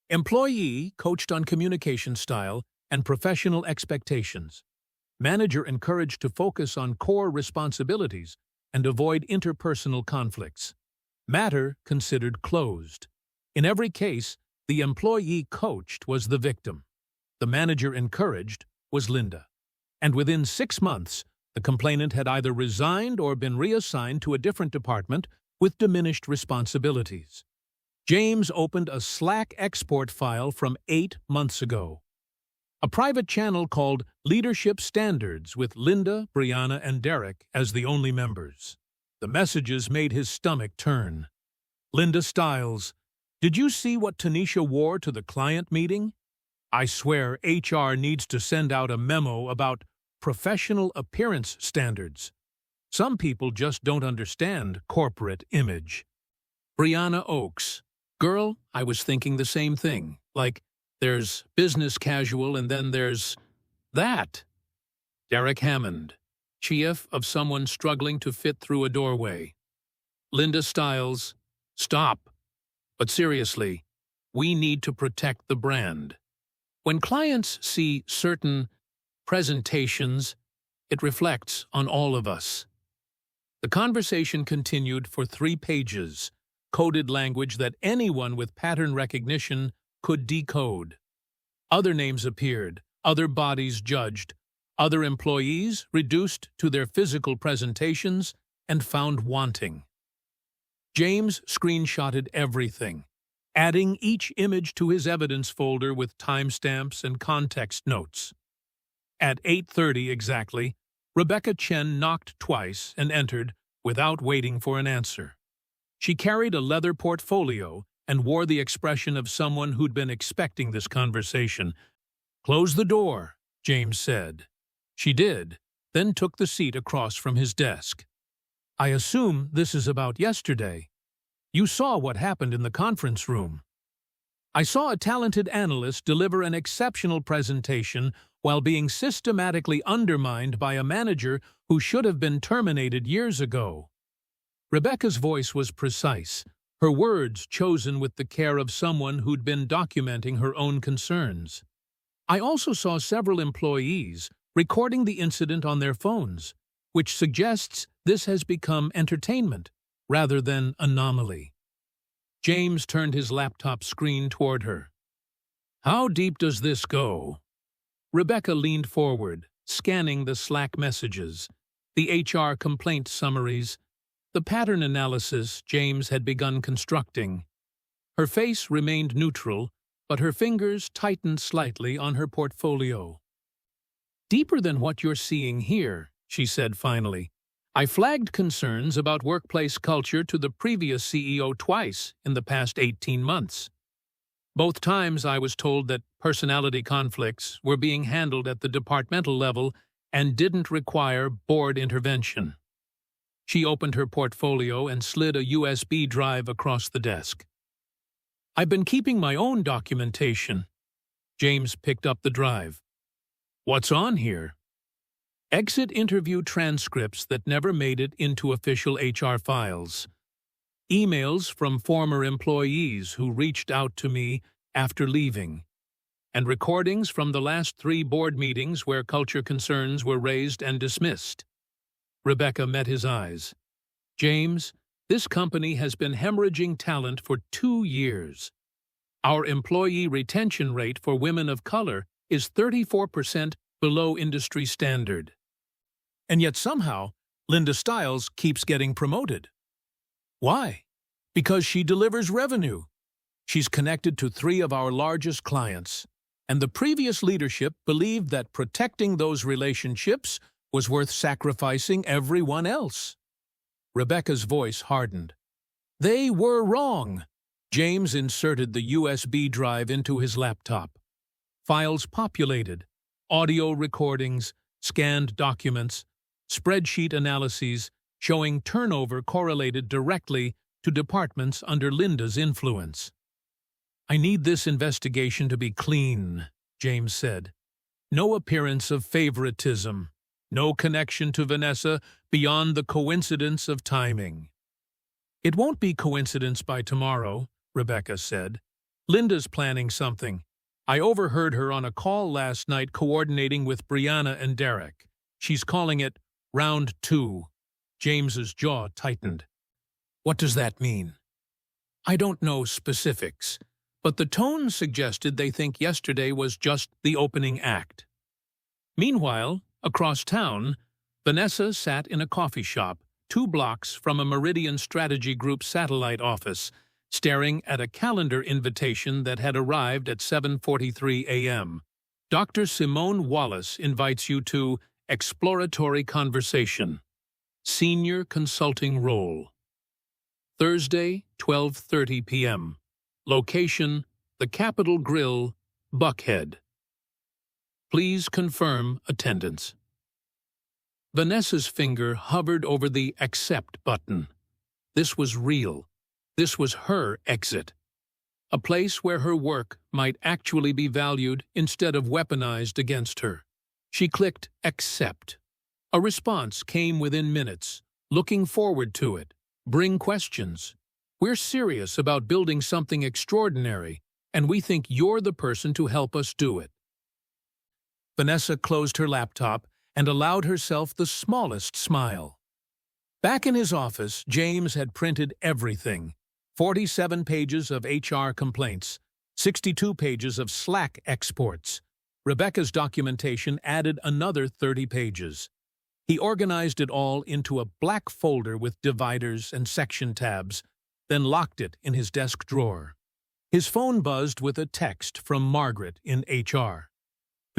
Employee coached on communication style and professional expectations. Manager encouraged to focus on core responsibilities and avoid interpersonal conflicts. Matter considered closed. In every case, the employee coached was the victim. The manager encouraged was Linda. And within 6 months, the complainant had either resigned or been reassigned to a different department with diminished responsibilities. James opened a Slack export file from 8 months ago. A private channel called Leadership Standards with Linda, Brianna, and Derek as the only members. The messages made his stomach turn. Linda Stiles, did you see what Tanisha wore to the client meeting? I swear HR needs to send out a memo about professional appearance standards. Some people just don't understand corporate image. Brianna Oakes, girl, I was thinking the same thing. Like, there's business casual and then there's that. Derek Hammond, chief of someone struggling to fit through a doorway. Linda Stiles, stop. But seriously, we need to protect the brand. When clients see certain presentations, it reflects on all of us. The conversation continued for 3 pages, coded language that anyone with pattern recognition could decode. Other names appeared, other bodies judged, other employees reduced to their physical presentations and found wanting. James screenshotted everything, adding each image to his evidence folder with timestamps and context notes. At 8:30 exactly, Rebecca Chen knocked twice and entered without waiting for an answer. She carried a leather portfolio and wore the expression of someone who'd been expecting this conversation. "Close the door," James said. She did, then took the seat across from his desk. "I assume this is about yesterday. You saw what happened in the conference room." "I saw a talented analyst deliver an exceptional presentation while being systematically undermined by a manager who should have been terminated years ago." Rebecca's voice was precise, her words chosen with the care of someone who'd been documenting her own concerns. "I also saw several employees recording the incident on their phones, which suggests this has become entertainment rather than anomaly." James turned his laptop screen toward her. "How deep does this go?" Rebecca leaned forward, scanning the Slack messages, the HR complaint summaries, the pattern analysis James had begun constructing. Her face remained neutral, but her fingers tightened slightly on her portfolio. "Deeper than what you're seeing here," she said finally. "I flagged concerns about workplace culture to the previous CEO twice in the past 18 months. Both times I was told that personality conflicts were being handled at the departmental level and didn't require board intervention." She opened her portfolio and slid a USB drive across the desk. "I've been keeping my own documentation." James picked up the drive. "What's on here?" "Exit interview transcripts that never made it into official HR files. Emails from former employees who reached out to me after leaving. And recordings from the last 3 board meetings where culture concerns were raised and dismissed." Rebecca met his eyes. "James, this company has been hemorrhaging talent for 2 years. Our employee retention rate for women of color is 34% below industry standard. And yet somehow, Linda Stiles keeps getting promoted. Why? Because she delivers revenue. She's connected to 3 of our largest clients, and the previous leadership believed that protecting those relationships was worth sacrificing everyone else." Rebecca's voice hardened. "They were wrong." James inserted the USB drive into his laptop. Files populated, audio recordings, scanned documents, spreadsheet analyses showing turnover correlated directly to departments under Linda's influence. "I need this investigation to be clean," James said. "No appearance of favoritism. No connection to Vanessa beyond the coincidence of timing." "It won't be coincidence by tomorrow," Rebecca said. "Linda's planning something. I overheard her on a call last night coordinating with Brianna and Derek. She's calling it Round 2. James's jaw tightened. "What does that mean?" "I don't know specifics, but the tone suggested they think yesterday was just the opening act." Meanwhile, across town, Vanessa sat in a coffee shop 2 blocks from a Meridian Strategy Group satellite office, staring at a calendar invitation that had arrived at 7:43 a.m. "Dr. Simone Wallace invites you to Exploratory Conversation. Senior Consulting Role. Thursday, 12:30 p.m. Location, the Capitol Grill, Buckhead. Please confirm attendance." Vanessa's finger hovered over the Accept button. This was real. This was her exit. A place where her work might actually be valued instead of weaponized against her. She clicked Accept. A response came within minutes. "Looking forward to it. Bring questions. We're serious about building something extraordinary, and we think you're the person to help us do it." Vanessa closed her laptop and allowed herself the smallest smile. Back in his office, James had printed everything. 47 pages of HR complaints, 62 pages of Slack exports. Rebecca's documentation added another 30 pages. He organized it all into a black folder with dividers and section tabs, then locked it in his desk drawer. His phone buzzed with a text from Margaret in HR.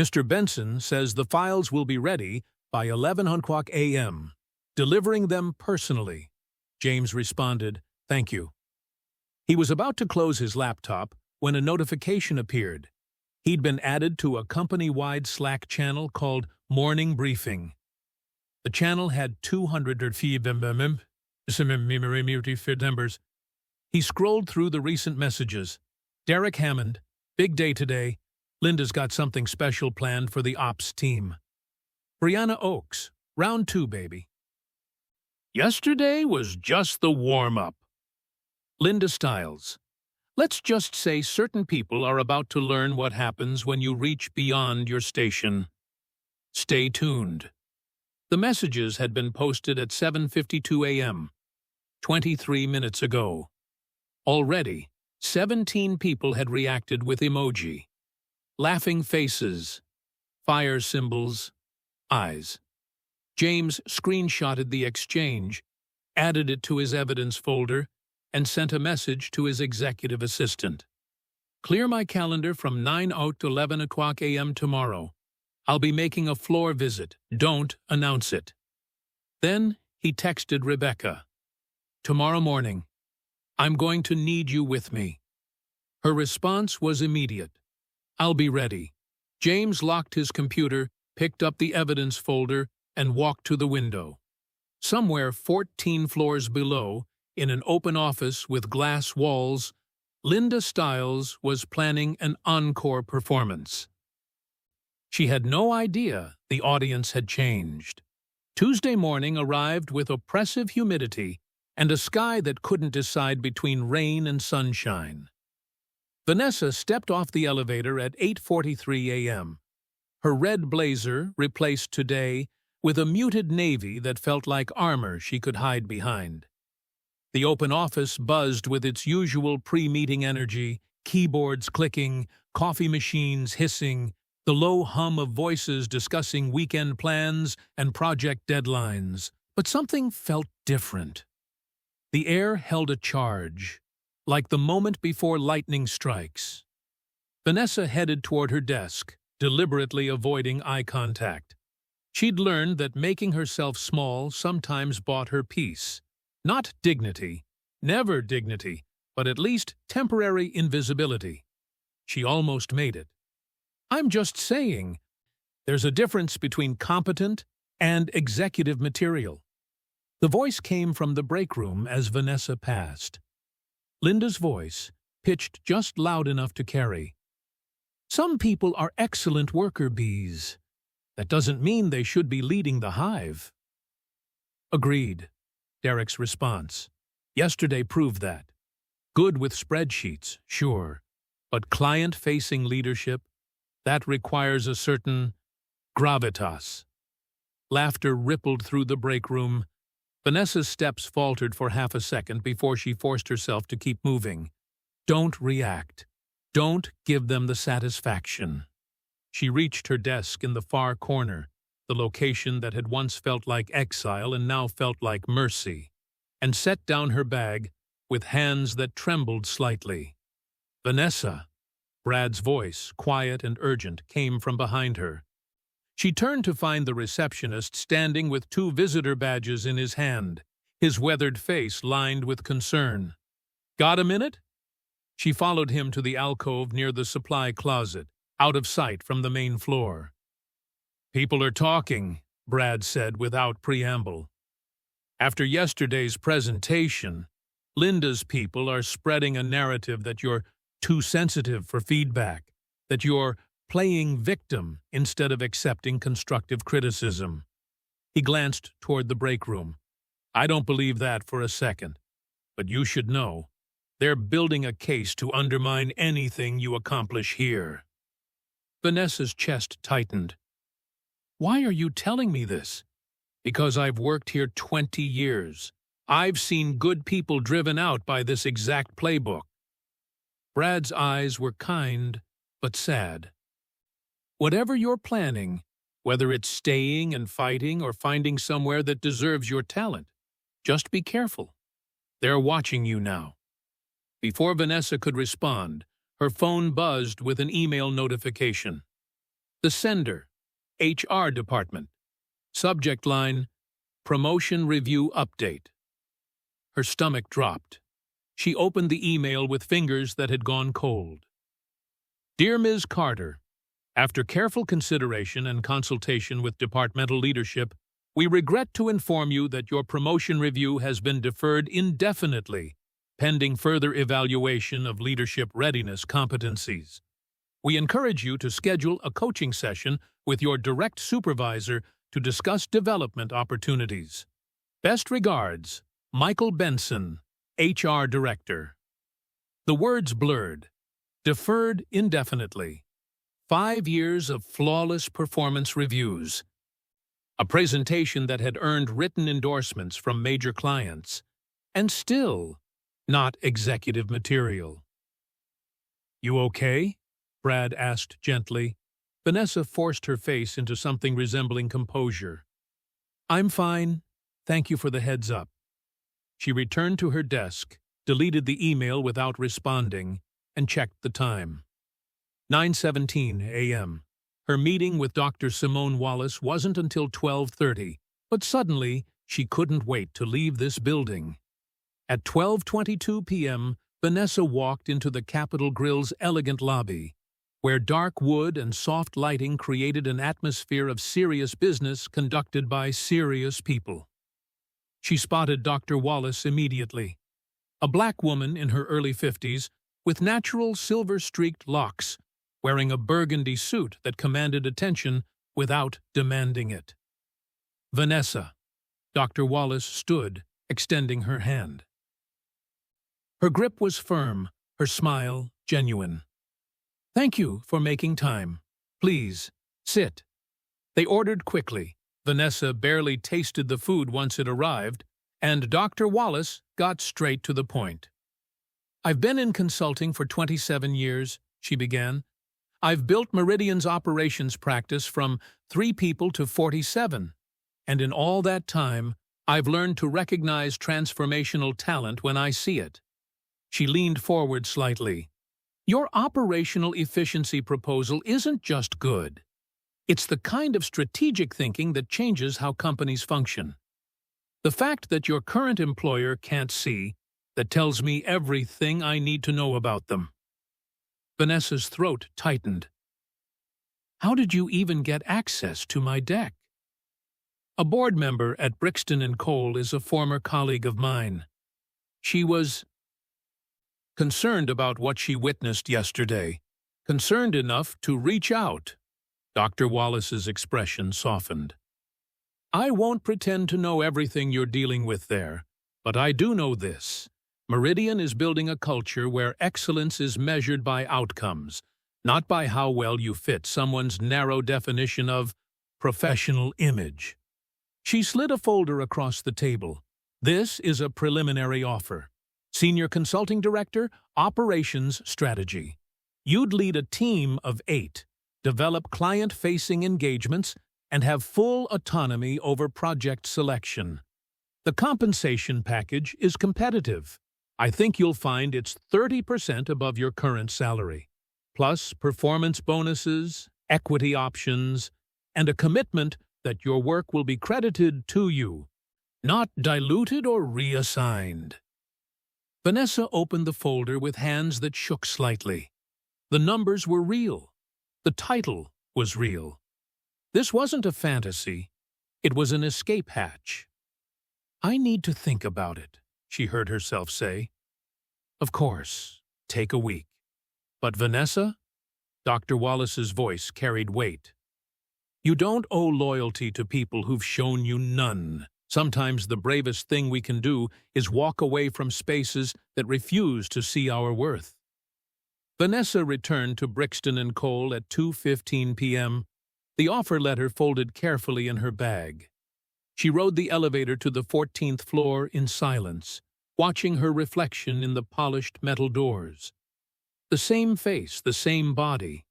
"Mr. Benson says the files will be ready by 11:00 a.m. Delivering them personally." James responded, "Thank you." He was about to close his laptop when a notification appeared. He'd been added to a company-wide Slack channel called Morning Briefing. The channel had 204 members. He scrolled through the recent messages. "Derek Hammond, big day today. Linda's got something special planned for the ops team. Brianna Oakes, round 2, baby. Yesterday was just the warm-up." Linda Stiles. "Let's just say certain people are about to learn what happens when you reach beyond your station. Stay tuned." The messages had been posted at 7:52 a.m., 23 minutes ago. Already, 17 people had reacted with emoji. Laughing faces, fire symbols, eyes. James screenshotted the exchange, added it to his evidence folder, and sent a message to his executive assistant. "Clear my calendar from 9 to 11:00 a.m. tomorrow. I'll be making a floor visit. Don't announce it." Then he texted Rebecca. "Tomorrow morning. I'm going to need you with me." Her response was immediate. "I'll be ready." James locked his computer, picked up the evidence folder, and walked to the window. Somewhere 14 floors below, in an open office with glass walls, Linda Stiles was planning an encore performance. She had no idea the audience had changed. Tuesday morning arrived with oppressive humidity and a sky that couldn't decide between rain and sunshine. Vanessa stepped off the elevator at 8:43 a.m. Her red blazer replaced today with a muted navy that felt like armor she could hide behind. The open office buzzed with its usual pre-meeting energy, keyboards clicking, coffee machines hissing, the low hum of voices discussing weekend plans and project deadlines. But something felt different. The air held a charge, like the moment before lightning strikes. Vanessa headed toward her desk, deliberately avoiding eye contact. She'd learned that making herself small sometimes bought her peace. Not dignity, never dignity, but at least temporary invisibility. She almost made it. I'm just saying, there's a difference between competent and executive material. The voice came from the break room as Vanessa passed. Linda's voice, pitched just loud enough to carry. Some people are excellent worker bees. That doesn't mean they should be leading the hive. Agreed, Derek's response. Yesterday proved that. Good with spreadsheets, sure, but client-facing leadership, that requires a certain gravitas. Laughter rippled through the break room. Vanessa's steps faltered for half a second before she forced herself to keep moving. Don't react. Don't give them the satisfaction. She reached her desk in the far corner, the location that had once felt like exile and now felt like mercy, and set down her bag with hands that trembled slightly. Vanessa, Brad's voice, quiet and urgent, came from behind her. She turned to find the receptionist standing with 2 visitor badges in his hand, his weathered face lined with concern. Got a minute? She followed him to the alcove near the supply closet, out of sight from the main floor. People are talking, Brad said without preamble. After yesterday's presentation, Linda's people are spreading a narrative that you're too sensitive for feedback, that you're playing victim instead of accepting constructive criticism. He glanced toward the break room. I don't believe that for a second, but you should know. They're building a case to undermine anything you accomplish here. Vanessa's chest tightened. Why are you telling me this? Because I've worked here 20 years. I've seen good people driven out by this exact playbook. Brad's eyes were kind, but sad. Whatever you're planning, whether it's staying and fighting or finding somewhere that deserves your talent, just be careful. They're watching you now. Before Vanessa could respond, her phone buzzed with an email notification. The sender, HR department. Subject line, Promotion Review Update. Her stomach dropped. She opened the email with fingers that had gone cold. Dear Ms. Carter, after careful consideration and consultation with departmental leadership, we regret to inform you that your promotion review has been deferred indefinitely, pending further evaluation of leadership readiness competencies. We encourage you to schedule a coaching session with your direct supervisor to discuss development opportunities. Best regards, Michael Benson, HR Director. The words blurred. Deferred indefinitely. 5 years of flawless performance reviews. A presentation that had earned written endorsements from major clients, and still not executive material. You okay? Brad asked gently. Vanessa forced her face into something resembling composure. I'm fine. Thank you for the heads up. She returned to her desk, deleted the email without responding, and checked the time. 9:17 a.m. Her meeting with Dr. Simone Wallace wasn't until 12:30, but suddenly she couldn't wait to leave this building. At 12:22 p.m., Vanessa walked into the Capitol Grille's elegant lobby, where dark wood and soft lighting created an atmosphere of serious business conducted by serious people. She spotted Dr. Wallace immediately. A black woman in her early 50s, with natural silver-streaked locks, wearing a burgundy suit that commanded attention without demanding it. Vanessa. Dr. Wallace stood, extending her hand. Her grip was firm, her smile genuine. Thank you for making time. Please, sit. They ordered quickly. Vanessa barely tasted the food once it arrived, and Dr. Wallace got straight to the point. I've been in consulting for 27 years, she began. I've built Meridian's operations practice from 3 people to 47, and in all that time, I've learned to recognize transformational talent when I see it. She leaned forward slightly. Your operational efficiency proposal isn't just good. It's the kind of strategic thinking that changes how companies function. The fact that your current employer can't see, that tells me everything I need to know about them. Vanessa's throat tightened. How did you even get access to my deck? A board member at Brixton and Cole is a former colleague of mine. She was concerned about what she witnessed yesterday, concerned enough to reach out. Dr. Wallace's expression softened. I won't pretend to know everything you're dealing with there, but I do know this. Meridian is building a culture where excellence is measured by outcomes, not by how well you fit someone's narrow definition of professional image. She slid a folder across the table. This is a preliminary offer. Senior Consulting Director, Operations Strategy. You'd lead a team of 8, develop client-facing engagements, and have full autonomy over project selection. The compensation package is competitive. I think you'll find it's 30% above your current salary, plus performance bonuses, equity options, and a commitment that your work will be credited to you, not diluted or reassigned. Vanessa opened the folder with hands that shook slightly. The numbers were real. The title was real. This wasn't a fantasy. It was an escape hatch. I need to think about it, she heard herself say. Of course, take a week. But Vanessa? Dr. Wallace's voice carried weight. You don't owe loyalty to people who've shown you none. Sometimes the bravest thing we can do is walk away from spaces that refuse to see our worth. Vanessa returned to Brixton and Cole at 2:15 p.m., the offer letter folded carefully in her bag. She rode the elevator to the 14th floor in silence, watching her reflection in the polished metal doors. The same face, the same body.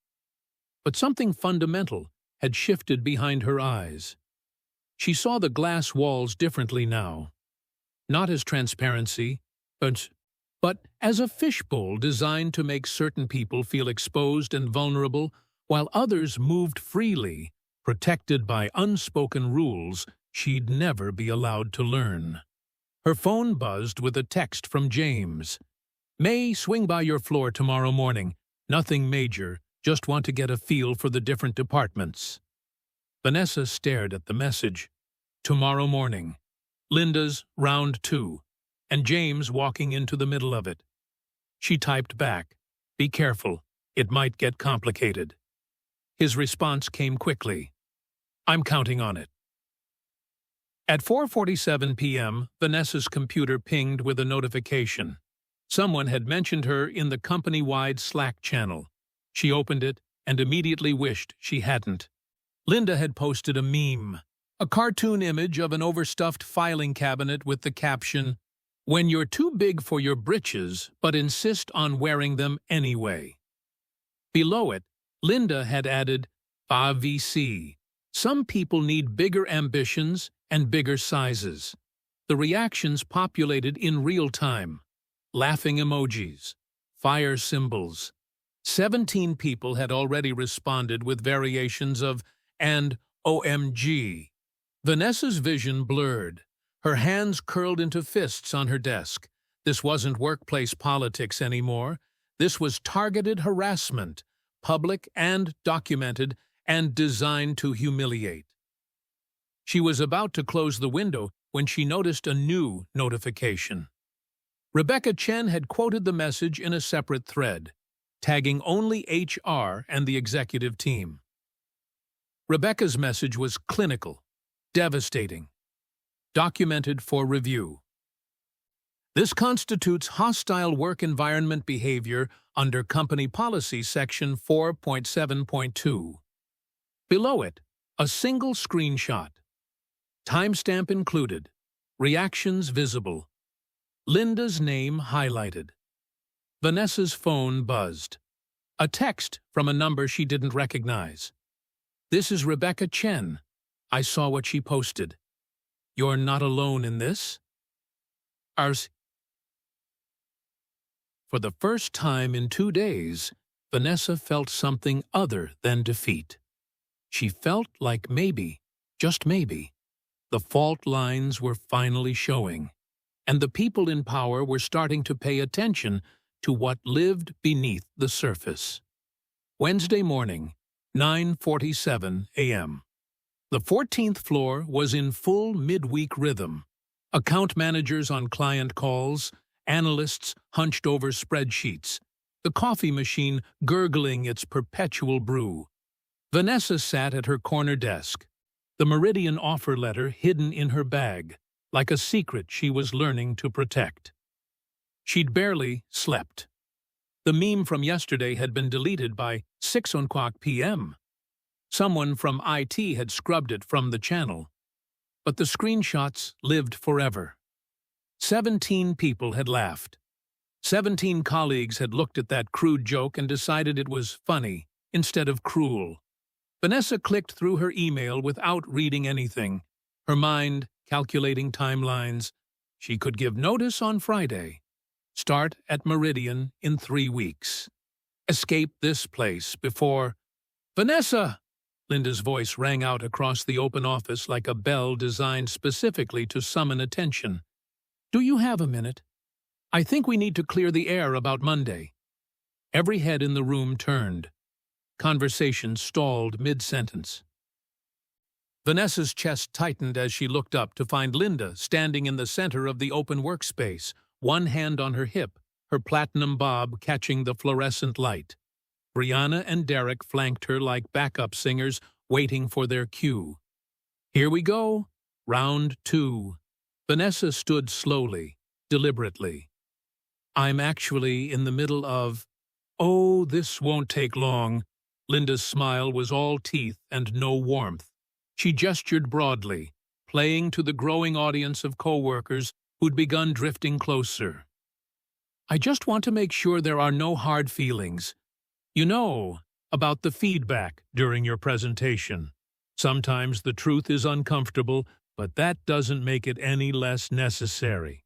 But something fundamental had shifted behind her eyes. She saw the glass walls differently now. Not as transparency, but as a fishbowl designed to make certain people feel exposed and vulnerable, while others moved freely, protected by unspoken rules she'd never be allowed to learn. Her phone buzzed with a text from James. May, swing by your floor tomorrow morning. Nothing major, just want to get a feel for the different departments. Vanessa stared at the message. Tomorrow morning. Linda's round 2, and James walking into the middle of it. She typed back, be careful, it might get complicated. His response came quickly. I'm counting on it. At 4:47 p.m., Vanessa's computer pinged with a notification. Someone had mentioned her in the company-wide Slack channel. She opened it and immediately wished she hadn't. Linda had posted a meme, a cartoon image of an overstuffed filing cabinet with the caption, "When you're too big for your britches, but insist on wearing them anyway." Below it, Linda had added, "VC. Some people need bigger ambitions and bigger sizes." The reactions populated in real time. Laughing emojis, fire symbols. 17 people had already responded with variations of and OMG. Vanessa's vision blurred. Her hands curled into fists on her desk. This wasn't workplace politics anymore. This was targeted harassment, public and documented, and designed to humiliate. She was about to close the window when she noticed a new notification. Rebecca Chen had quoted the message in a separate thread, tagging only HR and the executive team. Rebecca's message was clinical, devastating, documented for review. This constitutes hostile work environment behavior under Company Policy Section 4.7.2. Below it, a single screenshot. Timestamp included. Reactions visible. Linda's name highlighted. Vanessa's phone buzzed. A text from a number she didn't recognize. This is Rebecca Chen. I saw what she posted. You're not alone in this? Ours. For the first time in 2 days, Vanessa felt something other than defeat. She felt like maybe, just maybe, the fault lines were finally showing, and the people in power were starting to pay attention to what lived beneath the surface. Wednesday morning, 9:47 a.m. The 14th floor was in full midweek rhythm. Account managers on client calls, analysts hunched over spreadsheets, the coffee machine gurgling its perpetual brew. Vanessa sat at her corner desk, the Meridian offer letter hidden in her bag, like a secret she was learning to protect. She'd barely slept. The meme from yesterday had been deleted by 6:00 p.m. Someone from IT had scrubbed it from the channel. But the screenshots lived forever. 17 people had laughed. 17 colleagues had looked at that crude joke and decided it was funny instead of cruel. Vanessa clicked through her email without reading anything, her mind calculating timelines. She could give notice on Friday. Start at Meridian in 3 weeks. Escape this place before... "Vanessa!" Linda's voice rang out across the open office like a bell designed specifically to summon attention. "Do you have a minute? I think we need to clear the air about Monday." Every head in the room turned. Conversation stalled mid-sentence. Vanessa's chest tightened as she looked up to find Linda standing in the center of the open workspace, one hand on her hip, her platinum bob catching the fluorescent light. Brianna and Derek flanked her like backup singers waiting for their cue. "Here we go. Round 2. Vanessa stood slowly, deliberately. "I'm actually in the middle of..." "Oh, this won't take long." Linda's smile was all teeth and no warmth. She gestured broadly, playing to the growing audience of co-workers who'd begun drifting closer. "I just want to make sure there are no hard feelings. You know, about the feedback during your presentation. Sometimes the truth is uncomfortable, but that doesn't make it any less necessary."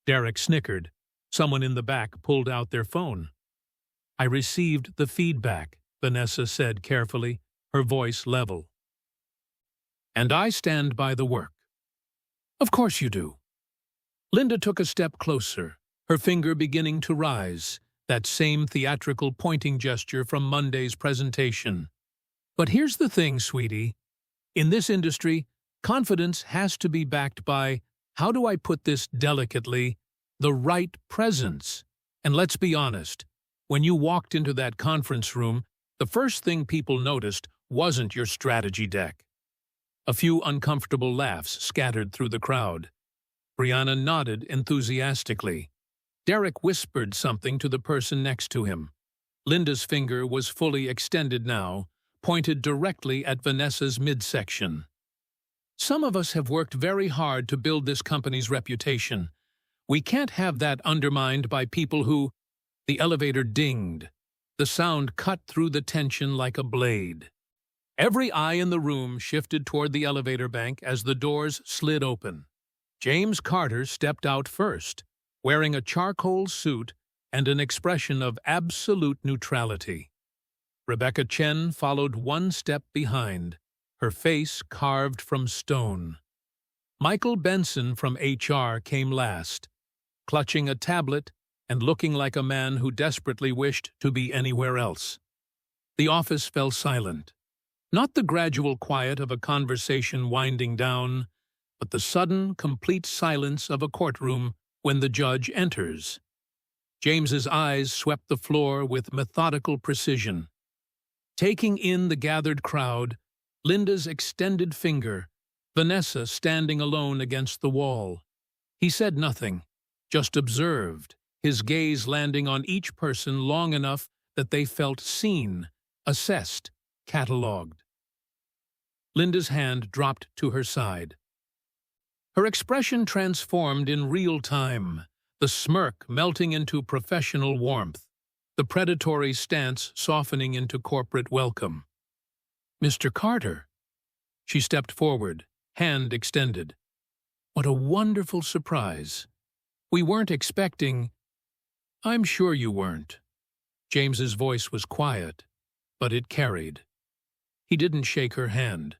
Derek snickered. Someone in the back pulled out their phone. "I received the feedback," Vanessa said carefully, her voice level. "And I stand by the work." "Of course you do." Linda took a step closer, her finger beginning to rise, that same theatrical pointing gesture from Monday's presentation. "But here's the thing, sweetie. In this industry, confidence has to be backed by, how do I put this delicately, the right presence. And let's be honest, when you walked into that conference room, the first thing people noticed wasn't your strategy deck." A few uncomfortable laughs scattered through the crowd. Brianna nodded enthusiastically. Derek whispered something to the person next to him. Linda's finger was fully extended now, pointed directly at Vanessa's midsection. "Some of us have worked very hard to build this company's reputation. We can't have that undermined by people who..." The elevator dinged. The sound cut through the tension like a blade. Every eye in the room shifted toward the elevator bank as the doors slid open. James Carter stepped out first, wearing a charcoal suit and an expression of absolute neutrality. Rebecca Chen followed one step behind, her face carved from stone. Michael Benson from HR came last, clutching a tablet and looking like a man who desperately wished to be anywhere else. The office fell silent. Not the gradual quiet of a conversation winding down, but the sudden, complete silence of a courtroom when the judge enters. James's eyes swept the floor with methodical precision. Taking in the gathered crowd, Linda's extended finger, Vanessa standing alone against the wall. He said nothing, just observed, his gaze landing on each person long enough that they felt seen, assessed, catalogued. Linda's hand dropped to her side. Her expression transformed in real time, the smirk melting into professional warmth, the predatory stance softening into corporate welcome. "Mr. Carter." She stepped forward, hand extended. "What a wonderful surprise. We weren't expecting..." "I'm sure you weren't." James's voice was quiet, but it carried. He didn't shake her hand.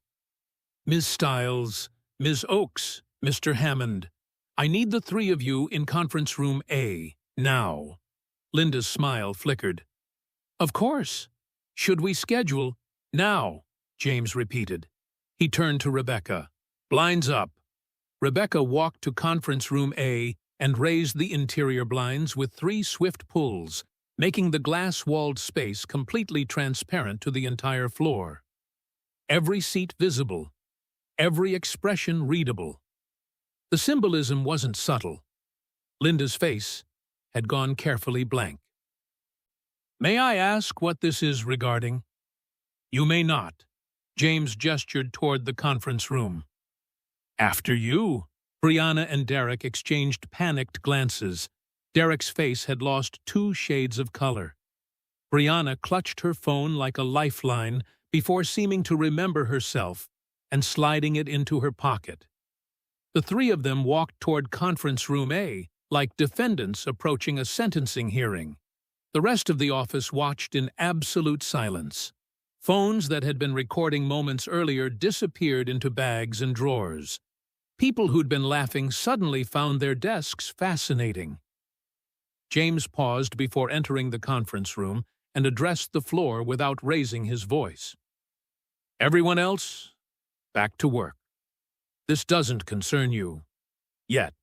"Ms. Stiles, Ms. Oakes, Mr. Hammond, I need the 3 of you in conference room A, now." Linda's smile flickered. "Of course. Should we schedule..." "Now," James repeated. He turned to Rebecca. "Blinds up." Rebecca walked to conference room A and raised the interior blinds with 3 swift pulls, making the glass-walled space completely transparent to the entire floor. Every seat visible, every expression readable. The symbolism wasn't subtle. Linda's face had gone carefully blank. "May I ask what this is regarding?" "You may not." James gestured toward the conference room. "After you." Brianna and Derek exchanged panicked glances. Derek's face had lost 2 shades of color. Brianna clutched her phone like a lifeline before seeming to remember herself and sliding it into her pocket. The 3 of them walked toward conference room A, like defendants approaching a sentencing hearing. The rest of the office watched in absolute silence. Phones that had been recording moments earlier disappeared into bags and drawers. People who'd been laughing suddenly found their desks fascinating. James paused before entering the conference room and addressed the floor without raising his voice. "Everyone else, back to work. This doesn't concern you. Yet."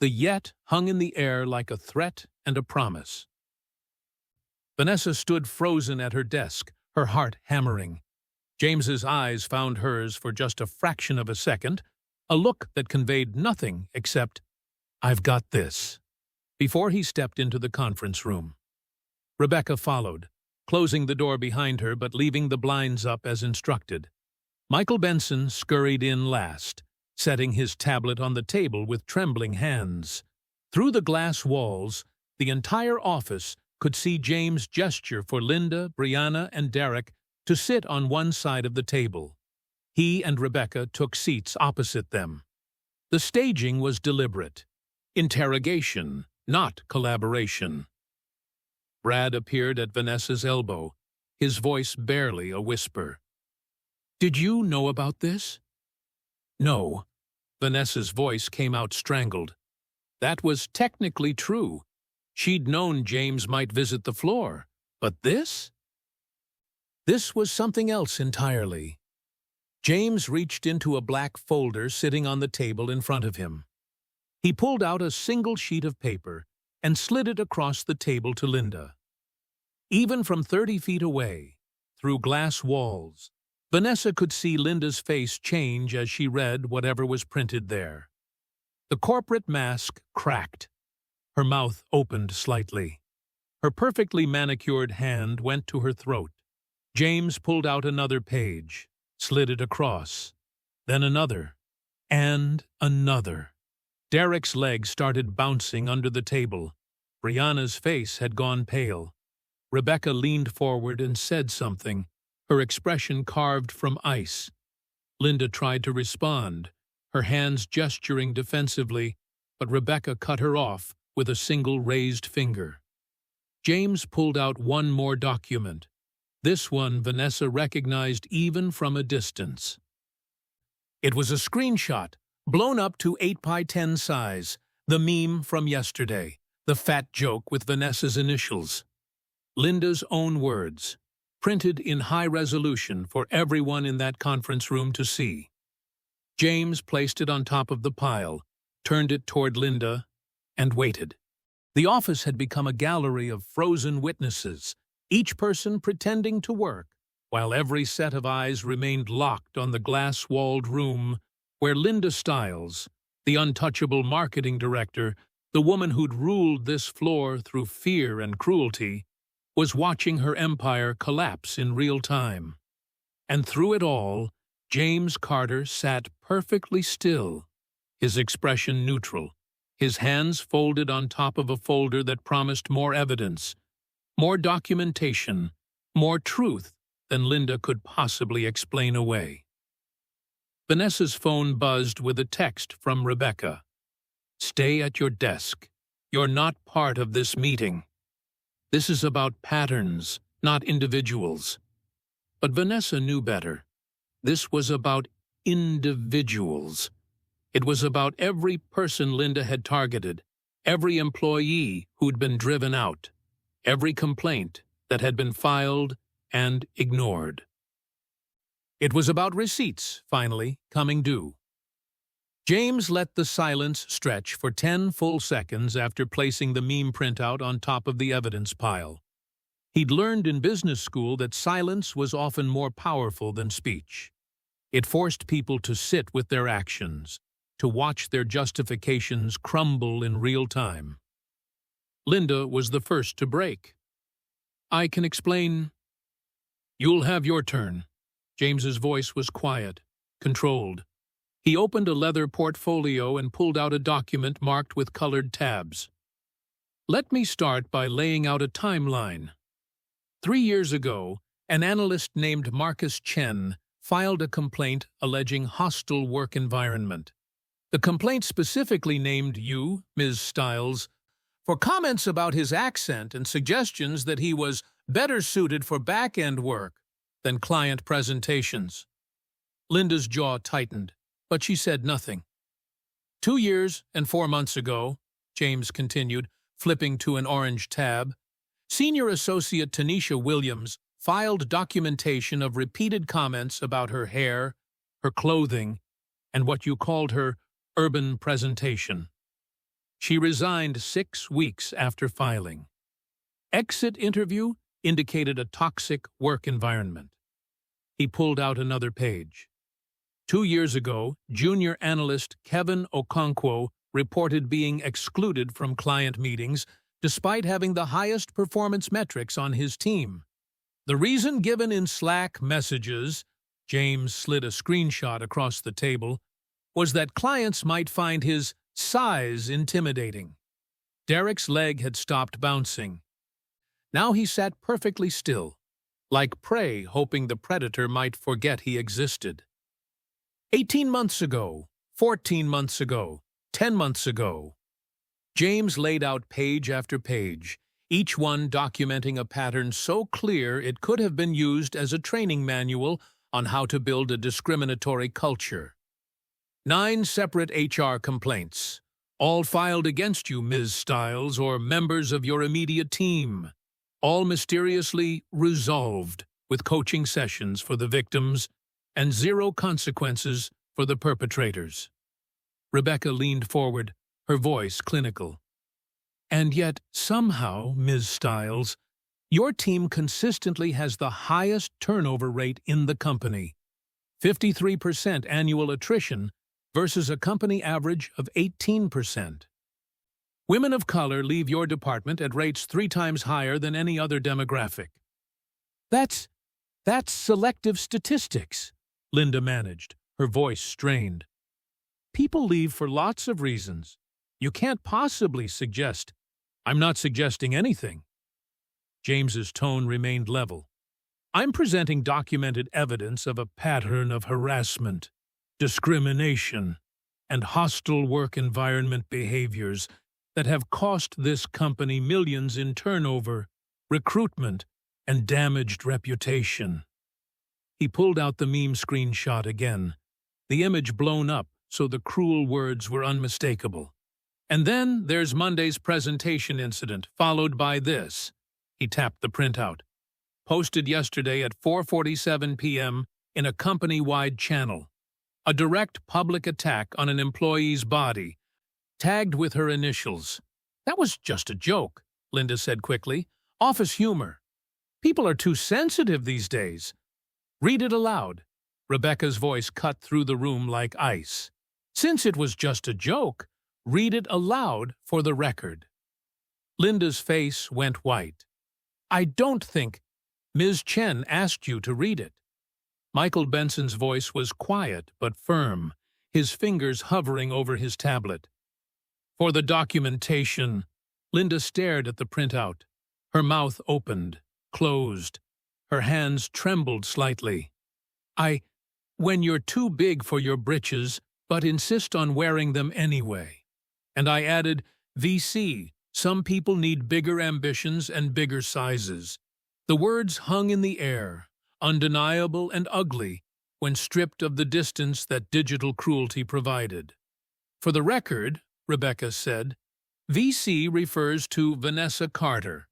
The "yet" hung in the air like a threat and a promise. Vanessa stood frozen at her desk, her heart hammering. James's eyes found hers for just a fraction of a second, a look that conveyed nothing except, "I've got this," before he stepped into the conference room. Rebecca followed, closing the door behind her but leaving the blinds up as instructed. Michael Benson scurried in last, setting his tablet on the table with trembling hands. Through the glass walls, the entire office could see James gesture for Linda, Brianna, and Derek to sit on one side of the table. He and Rebecca took seats opposite them. The staging was deliberate. Interrogation, not collaboration. Brad appeared at Vanessa's elbow, his voice barely a whisper. "Did you know about this?" "No." Vanessa's voice came out strangled. That was technically true. She'd known James might visit the floor, but this? This was something else entirely. James reached into a black folder sitting on the table in front of him. He pulled out a single sheet of paper and slid it across the table to Linda. Even from 30 feet away, through glass walls, Vanessa could see Linda's face change as she read whatever was printed there. The corporate mask cracked. Her mouth opened slightly. Her perfectly manicured hand went to her throat. James pulled out another page, slid it across, then another, and another. Derek's legs started bouncing under the table. Brianna's face had gone pale. Rebecca leaned forward and said something, her expression carved from ice. Linda tried to respond, her hands gesturing defensively, but Rebecca cut her off with a single raised finger. James pulled out one more document. This one Vanessa recognized even from a distance. It was a screenshot, blown up to 8x10 size, the meme from yesterday, the fat joke with Vanessa's initials. Linda's own words, printed in high resolution for everyone in that conference room to see. James placed it on top of the pile, turned it toward Linda, and waited. The office had become a gallery of frozen witnesses, each person pretending to work, while every set of eyes remained locked on the glass-walled room where Linda Stiles, the untouchable marketing director, the woman who'd ruled this floor through fear and cruelty, was watching her empire collapse in real time. And through it all, James Carter sat perfectly still, his expression neutral, his hands folded on top of a folder that promised more evidence, more documentation, more truth than Linda could possibly explain away. Vanessa's phone buzzed with a text from Rebecca. "Stay at your desk. You're not part of this meeting. This is about patterns, not individuals." But Vanessa knew better. This was about individuals. It was about every person Linda had targeted, every employee who'd been driven out, every complaint that had been filed and ignored. It was about receipts, finally, coming due. James let the silence stretch for 10 full seconds after placing the meme printout on top of the evidence pile. He'd learned in business school that silence was often more powerful than speech. It forced people to sit with their actions, to watch their justifications crumble in real time. Linda was the first to break. "I can explain." "You'll have your turn." James's voice was quiet, controlled. He opened a leather portfolio and pulled out a document marked with colored tabs. "Let me start by laying out a timeline. 3 years ago, an analyst named Marcus Chen filed a complaint alleging hostile work environment. The complaint specifically named you, Ms. Stiles, for comments about his accent and suggestions that he was better suited for back-end work than client presentations." Linda's jaw tightened, but she said nothing. 2 years and 4 months ago, James continued, flipping to an orange tab, Senior Associate Tanisha Williams filed documentation of repeated comments about her hair, her clothing, and what you called her urban presentation. She resigned 6 weeks after filing. Exit interview indicated a toxic work environment. He pulled out another page. 2 years ago, junior analyst Kevin Okonkwo reported being excluded from client meetings despite having the highest performance metrics on his team. The reason given in Slack messages, James slid a screenshot across the table, was that clients might find his size intimidating. Derek's leg had stopped bouncing. Now he sat perfectly still, like prey hoping the predator might forget he existed. 18 months ago, 14 months ago, 10 months ago. James laid out page after page, each one documenting a pattern so clear it could have been used as a training manual on how to build a discriminatory culture. 9 separate HR complaints, all filed against you, Ms. Stiles, or members of your immediate team, all mysteriously resolved with coaching sessions for the victims and 0 consequences for the perpetrators. Rebecca leaned forward, her voice clinical. "And yet, somehow, Ms. Stiles, your team consistently has the highest turnover rate in the company. 53% annual attrition versus a company average of 18%. Women of color leave your department at rates 3 times higher than any other demographic." That's selective statistics," Linda managed, her voice strained. "People leave for lots of reasons. You can't possibly suggest—" "I'm not suggesting anything." James's tone remained level. "I'm presenting documented evidence of a pattern of harassment, discrimination, and hostile work environment behaviors that have cost this company millions in turnover, recruitment, and damaged reputation." He pulled out the meme screenshot again, the image blown up so the cruel words were unmistakable. "And then there's Monday's presentation incident, followed by this." He tapped the printout. "Posted yesterday at 4:47 p.m. in a company-wide channel. A direct public attack on an employee's body, tagged with her initials." "That was just a joke," Linda said quickly. "Office humor. People are too sensitive these days." "Read it aloud." Rebecca's voice cut through the room like ice. "Since it was just a joke, read it aloud for the record." Linda's face went white. "I don't think Ms. Chen asked you to read it." Michael Benson's voice was quiet but firm, his fingers hovering over his tablet. "For the documentation." Linda stared at the printout. Her mouth opened, closed. Her hands trembled slightly. When you're too big for your britches, but insist on wearing them anyway." And I added, "VC, some people need bigger ambitions and bigger sizes." The words hung in the air, undeniable and ugly, when stripped of the distance that digital cruelty provided. "For the record," Rebecca said, "VC refers to Vanessa Carter."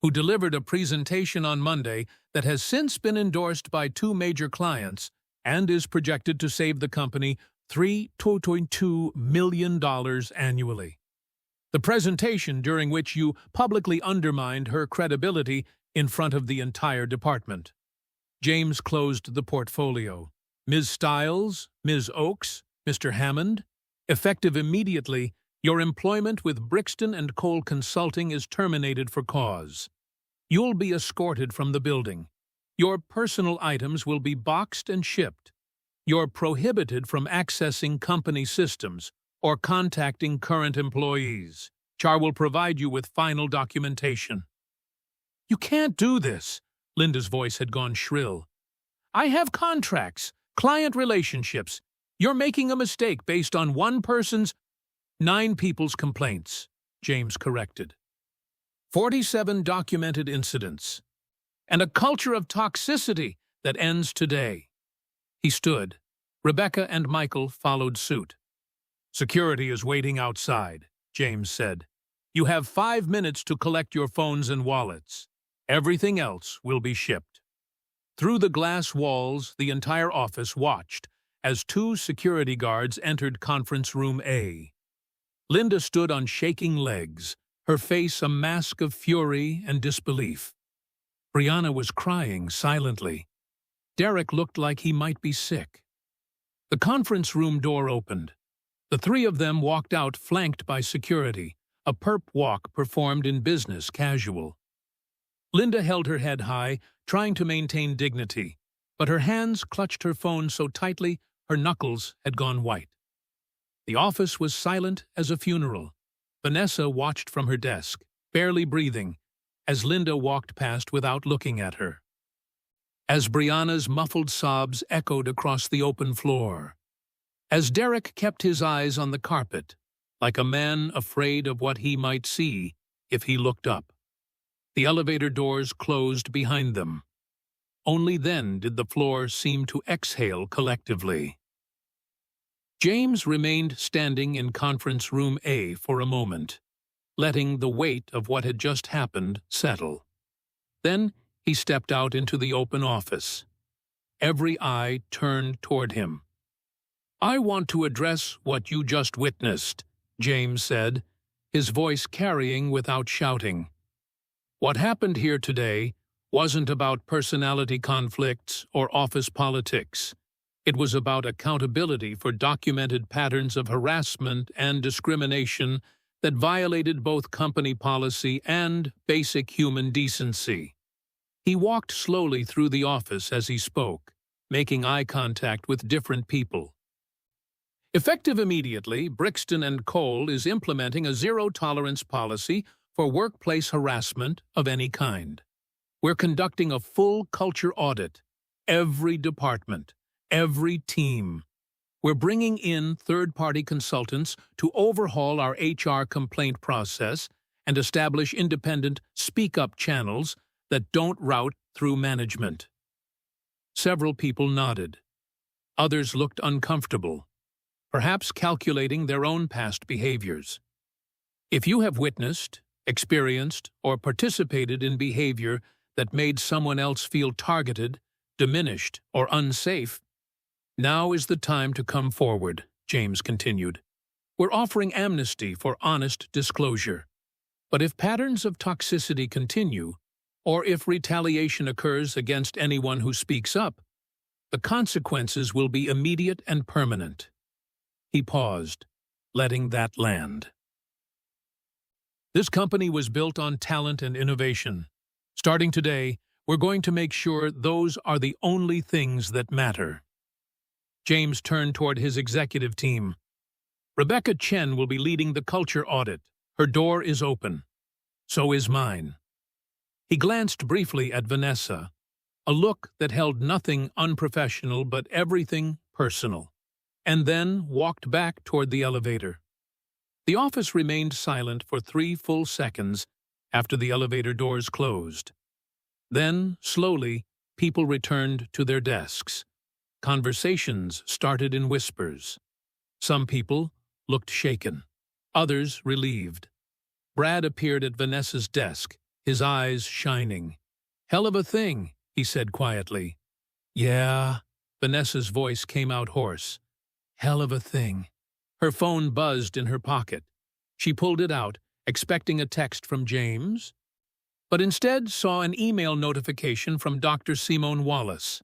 who delivered a presentation on Monday that has since been endorsed by two major clients and is projected to save the company $3.2 million annually. The presentation during which you publicly undermined her credibility in front of the entire department. James closed the portfolio. Ms. Stiles, Ms. Oakes, Mr. Hammond, effective immediately, your employment with Brixton and Cole Consulting is terminated for cause. You'll be escorted from the building. Your personal items will be boxed and shipped. You're prohibited from accessing company systems or contacting current employees. HR will provide you with final documentation. You can't do this. Linda's voice had gone shrill. I have contracts, client relationships. You're making a mistake based on one person's 9 people's complaints, James corrected. 47 documented incidents. And a culture of toxicity that ends today. He stood. Rebecca and Michael followed suit. Security is waiting outside, James said. You have 5 minutes to collect your phones and wallets. Everything else will be shipped. Through the glass walls, the entire office watched as 2 security guards entered Conference Room A. Linda stood on shaking legs, her face a mask of fury and disbelief. Brianna was crying silently. Derek looked like he might be sick. The conference room door opened. The 3 of them walked out flanked by security, a perp walk performed in business casual. Linda held her head high, trying to maintain dignity, but her hands clutched her phone so tightly her knuckles had gone white. The office was silent as a funeral. Vanessa watched from her desk, barely breathing, as Linda walked past without looking at her. As Brianna's muffled sobs echoed across the open floor. As Derek kept his eyes on the carpet, like a man afraid of what he might see if he looked up. The elevator doors closed behind them. Only then did the floor seem to exhale collectively. James remained standing in Conference Room A for a moment, letting the weight of what had just happened settle. Then he stepped out into the open office. Every eye turned toward him. I want to address what you just witnessed, James said, his voice carrying without shouting. What happened here today wasn't about personality conflicts or office politics. It was about accountability for documented patterns of harassment and discrimination that violated both company policy and basic human decency. He walked slowly through the office as he spoke, making eye contact with different people. Effective immediately, Brixton and Cole is implementing a zero-tolerance policy for workplace harassment of any kind. We're conducting a full culture audit, every department, every team. We're bringing in third-party consultants to overhaul our HR complaint process and establish independent speak-up channels that don't route through management. Several people nodded. Others looked uncomfortable, perhaps calculating their own past behaviors. If you have witnessed, experienced, or participated in behavior that made someone else feel targeted, diminished, or unsafe, now is the time to come forward, James continued. We're offering amnesty for honest disclosure. But if patterns of toxicity continue, or if retaliation occurs against anyone who speaks up, the consequences will be immediate and permanent. He paused, letting that land. This company was built on talent and innovation. Starting today, we're going to make sure those are the only things that matter. James turned toward his executive team. Rebecca Chen will be leading the culture audit. Her door is open. So is mine. He glanced briefly at Vanessa, a look that held nothing unprofessional but everything personal, and then walked back toward the elevator. The office remained silent for 3 full seconds after the elevator doors closed. Then, slowly, people returned to their desks. Conversations started in whispers. Some people looked shaken, others relieved. Brad appeared at Vanessa's desk, his eyes shining. "Hell of a thing," he said quietly. "Yeah," Vanessa's voice came out hoarse. "Hell of a thing." Her phone buzzed in her pocket. She pulled it out, expecting a text from James, but instead saw an email notification from Dr. Simone Wallace.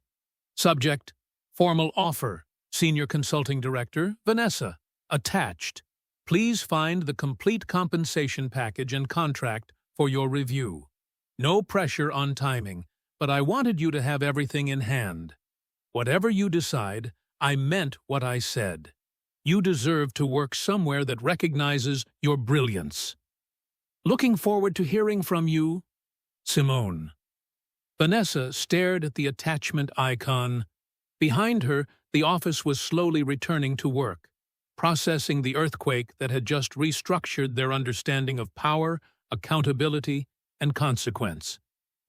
Subject: Formal offer. Senior Consulting Director, Vanessa. Attached. Please find the complete compensation package and contract for your review. No pressure on timing, but I wanted you to have everything in hand. Whatever you decide, I meant what I said. You deserve to work somewhere that recognizes your brilliance. Looking forward to hearing from you, Simone. Vanessa stared at the attachment icon. Behind her, the office was slowly returning to work, processing the earthquake that had just restructured their understanding of power, accountability, and consequence.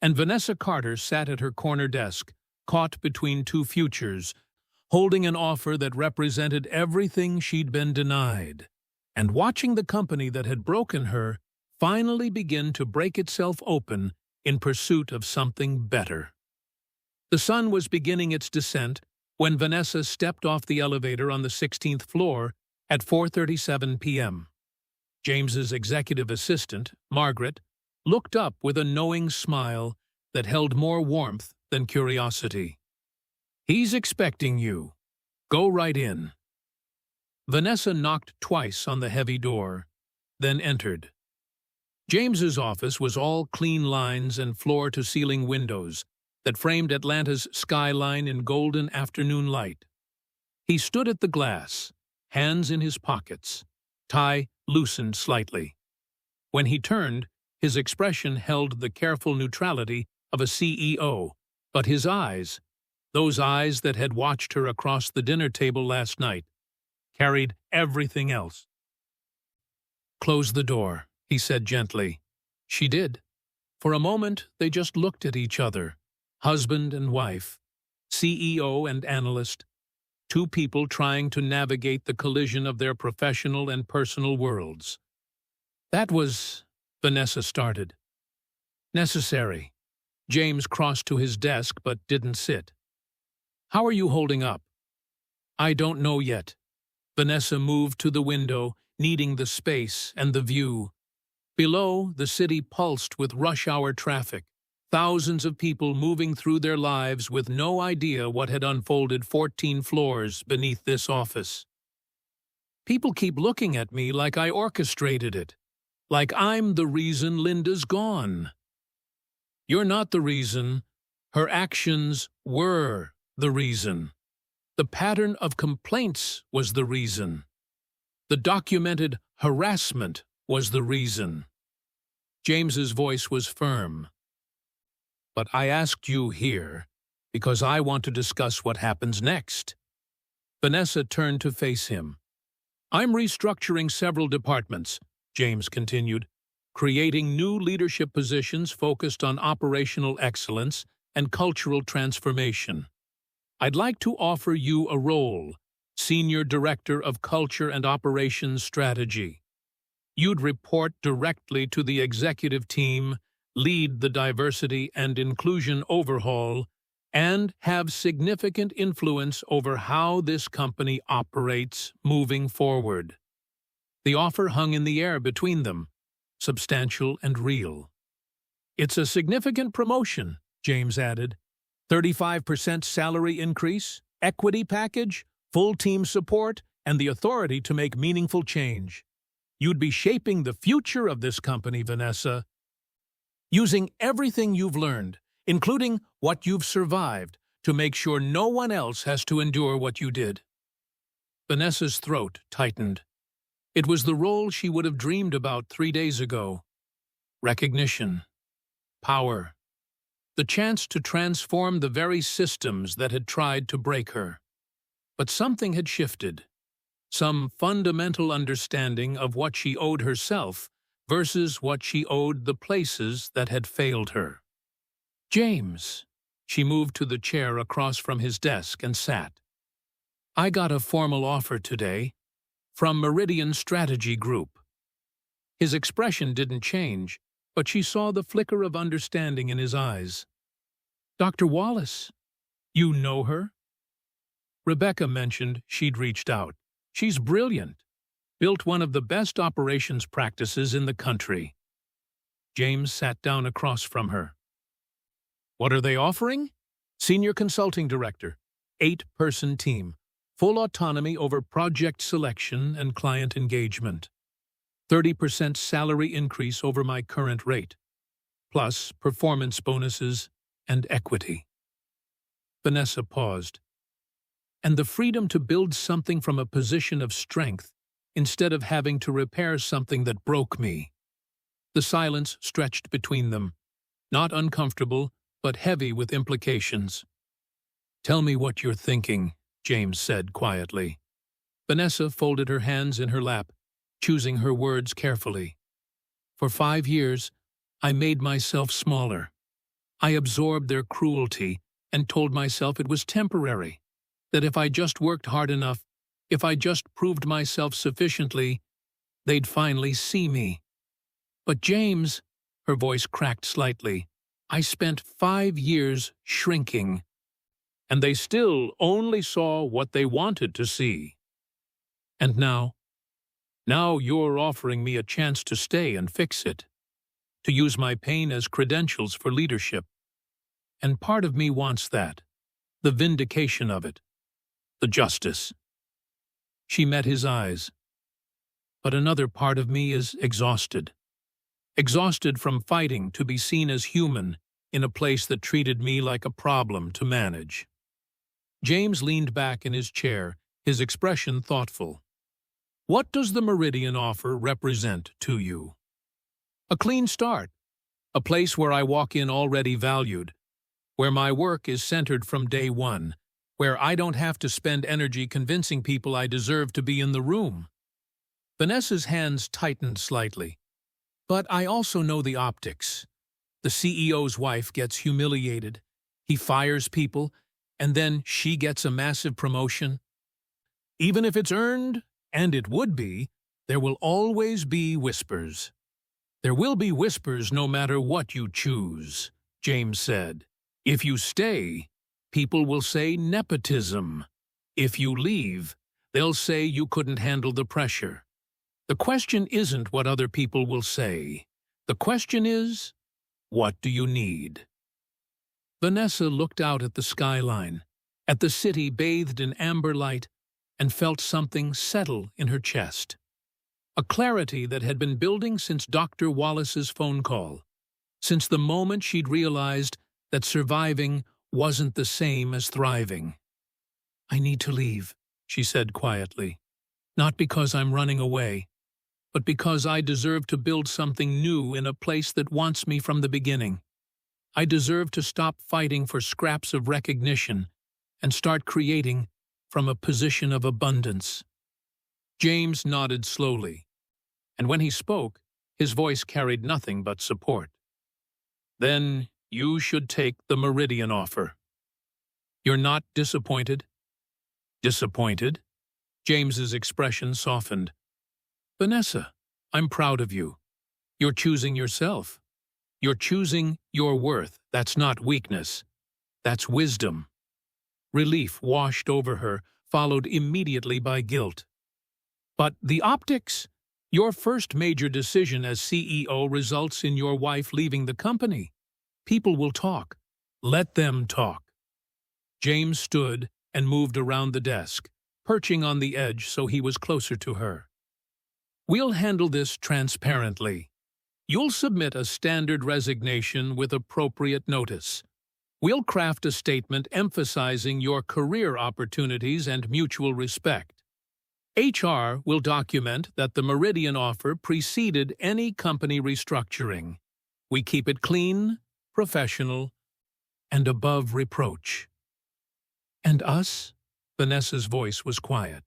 And Vanessa Carter sat at her corner desk, caught between two futures, holding an offer that represented everything she'd been denied, and watching the company that had broken her finally begin to break itself open in pursuit of something better. The sun was beginning its descent when Vanessa stepped off the elevator on the 16th floor at 4:37 p.m. James's executive assistant, Margaret, looked up with a knowing smile that held more warmth than curiosity. "He's expecting you. Go right in." Vanessa knocked twice on the heavy door, then entered. James's office was all clean lines and floor-to-ceiling windows that framed Atlanta's skyline in golden afternoon light. He stood at the glass, hands in his pockets, tie loosened slightly. When he turned, his expression held the careful neutrality of a CEO, but his eyes, those eyes that had watched her across the dinner table last night, carried everything else. "Close the door," he said gently. She did. For a moment, they just looked at each other, husband and wife, CEO and analyst, two people trying to navigate the collision of their professional and personal worlds. "That was," Vanessa started. "Necessary." James crossed to his desk but didn't sit. "How are you holding up?" "I don't know yet." Vanessa moved to the window, needing the space and the view. Below, the city pulsed with rush-hour traffic, thousands of people moving through their lives with no idea what had unfolded 14 floors beneath this office. "People keep looking at me like I orchestrated it, like I'm the reason Linda's gone." "You're not the reason. Her actions were the reason. The pattern of complaints was the reason. The documented harassment was the reason." James's voice was firm. "But I asked you here because I want to discuss what happens next." Vanessa turned to face him. "I'm restructuring several departments," James continued, "creating new leadership positions focused on operational excellence and cultural transformation. I'd like to offer you a role, Senior Director of Culture and Operations Strategy. You'd report directly to the executive team, lead the diversity and inclusion overhaul, and have significant influence over how this company operates moving forward." The offer hung in the air between them, substantial and real. "It's a significant promotion," James added. 35% salary increase, equity package, full team support, and the authority to make meaningful change. You'd be shaping the future of this company, Vanessa, using everything you've learned, including what you've survived, to make sure no one else has to endure what you did. Vanessa's throat tightened. It was the role she would have dreamed about 3 days ago. Recognition. Power. The chance to transform the very systems that had tried to break her. But something had shifted. Some fundamental understanding of what she owed herself versus what she owed the places that had failed her. "James." She moved to the chair across from his desk and sat. "I got a formal offer today from Meridian Strategy Group." His expression didn't change, but she saw the flicker of understanding in his eyes. "Dr. Wallace, you know her?" Rebecca mentioned she'd reached out. "She's brilliant. Built one of the best operations practices in the country." James sat down across from her. "What are they offering?" "Senior Consulting Director, 8-person team, full autonomy over project selection and client engagement. 30% salary increase over my current rate, plus performance bonuses and equity." Vanessa paused. "And the freedom to build something from a position of strength instead of having to repair something that broke me." The silence stretched between them, not uncomfortable, but heavy with implications. "Tell me what you're thinking," James said quietly. Vanessa folded her hands in her lap, choosing her words carefully. "For 5 years, I made myself smaller. I absorbed their cruelty and told myself it was temporary, that if I just worked hard enough, if I just proved myself sufficiently, they'd finally see me. But James," her voice cracked slightly, "I spent 5 years shrinking. And they still only saw what they wanted to see. And now you're offering me a chance to stay and fix it, to use my pain as credentials for leadership. And part of me wants that, the vindication of it, the justice." She met his eyes. "But another part of me is exhausted. Exhausted from fighting to be seen as human in a place that treated me like a problem to manage." James leaned back in his chair, his expression thoughtful. "What does the Meridian offer represent to you?" "A clean start. A place where I walk in already valued, where my work is centered from day one, where I don't have to spend energy convincing people I deserve to be in the room." Vanessa's hands tightened slightly. "But I also know the optics. The CEO's wife gets humiliated. He fires people, and then she gets a massive promotion. Even if it's earned, and it would be, there will always be whispers." "There will be whispers no matter what you choose," James said. "If you stay, people will say nepotism. If you leave, they'll say you couldn't handle the pressure. The question isn't what other people will say. The question is, what do you need?" Vanessa looked out at the skyline, at the city bathed in amber light, and felt something settle in her chest. A clarity that had been building since Dr. Wallace's phone call, since the moment she'd realized that surviving wasn't the same as thriving. "I need to leave," she said quietly. "Not because I'm running away, but because I deserve to build something new in a place that wants me from the beginning. I deserve to stop fighting for scraps of recognition and start creating from a position of abundance." James nodded slowly, and when he spoke, his voice carried nothing but support. "Then you should take the Meridian offer. You're not disappointed?" "Disappointed?" James's expression softened. "Vanessa, I'm proud of you. You're choosing yourself. You're choosing your worth. That's not weakness. That's wisdom." Relief washed over her, followed immediately by guilt. "But the optics? Your first major decision as CEO results in your wife leaving the company. People will talk. Let them talk." James stood and moved around the desk, perching on the edge so he was closer to her. "We'll handle this transparently. You'll submit a standard resignation with appropriate notice. We'll craft a statement emphasizing your career opportunities and mutual respect. HR will document that the Meridian offer preceded any company restructuring. We keep it clean, professional, and above reproach." "And us?" Vanessa's voice was quiet.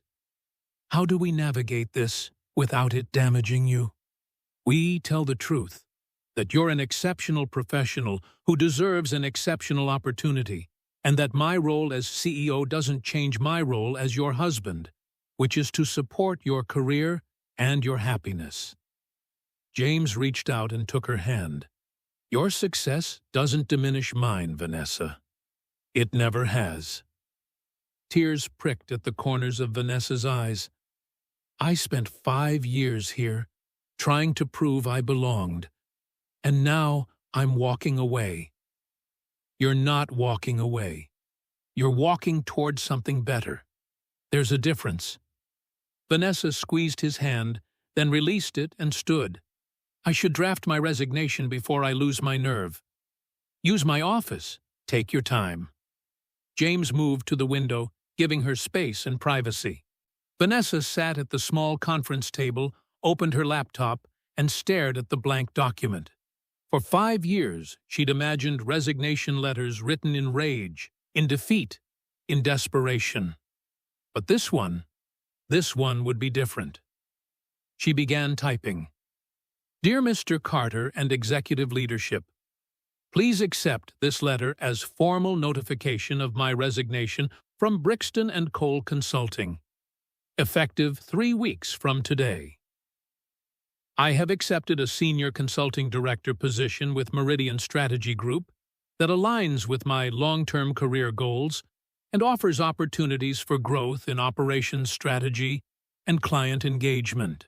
"How do we navigate this without it damaging you?" "We tell the truth, that you're an exceptional professional who deserves an exceptional opportunity, and that my role as CEO doesn't change my role as your husband, which is to support your career and your happiness." James reached out and took her hand. "Your success doesn't diminish mine, Vanessa. It never has." Tears pricked at the corners of Vanessa's eyes. "I spent 5 years here, trying to prove I belonged, and now I'm walking away." "You're not walking away. You're walking toward something better. There's a difference." Vanessa squeezed his hand, then released it and stood. "I should draft my resignation before I lose my nerve." "Use my office. Take your time." James moved to the window, giving her space and privacy. Vanessa sat at the small conference table, opened her laptop, and stared at the blank document. For 5 years, she'd imagined resignation letters written in rage, in defeat, in desperation. But this one would be different. She began typing. "Dear Mr. Carter and Executive Leadership, please accept this letter as formal notification of my resignation from Brixton & Cole Consulting, effective 3 weeks from today. I have accepted a senior consulting director position with Meridian Strategy Group that aligns with my long-term career goals and offers opportunities for growth in operations strategy and client engagement.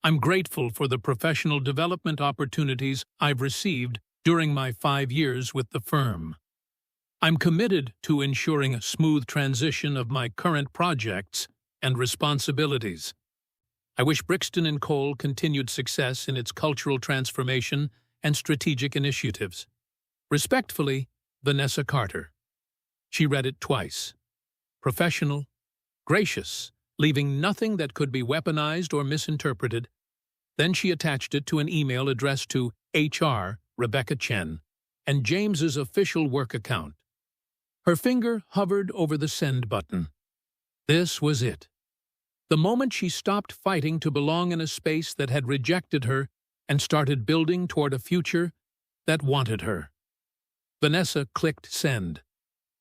I'm grateful for the professional development opportunities I've received during my 5 years with the firm. I'm committed to ensuring a smooth transition of my current projects and responsibilities. I wish Brixton & Cole continued success in its cultural transformation and strategic initiatives. Respectfully, Vanessa Carter." She read it twice. Professional, gracious, leaving nothing that could be weaponized or misinterpreted. Then she attached it to an email addressed to HR Rebecca Chen and James's official work account. Her finger hovered over the send button. This was it. The moment she stopped fighting to belong in a space that had rejected her and started building toward a future that wanted her. Vanessa clicked send.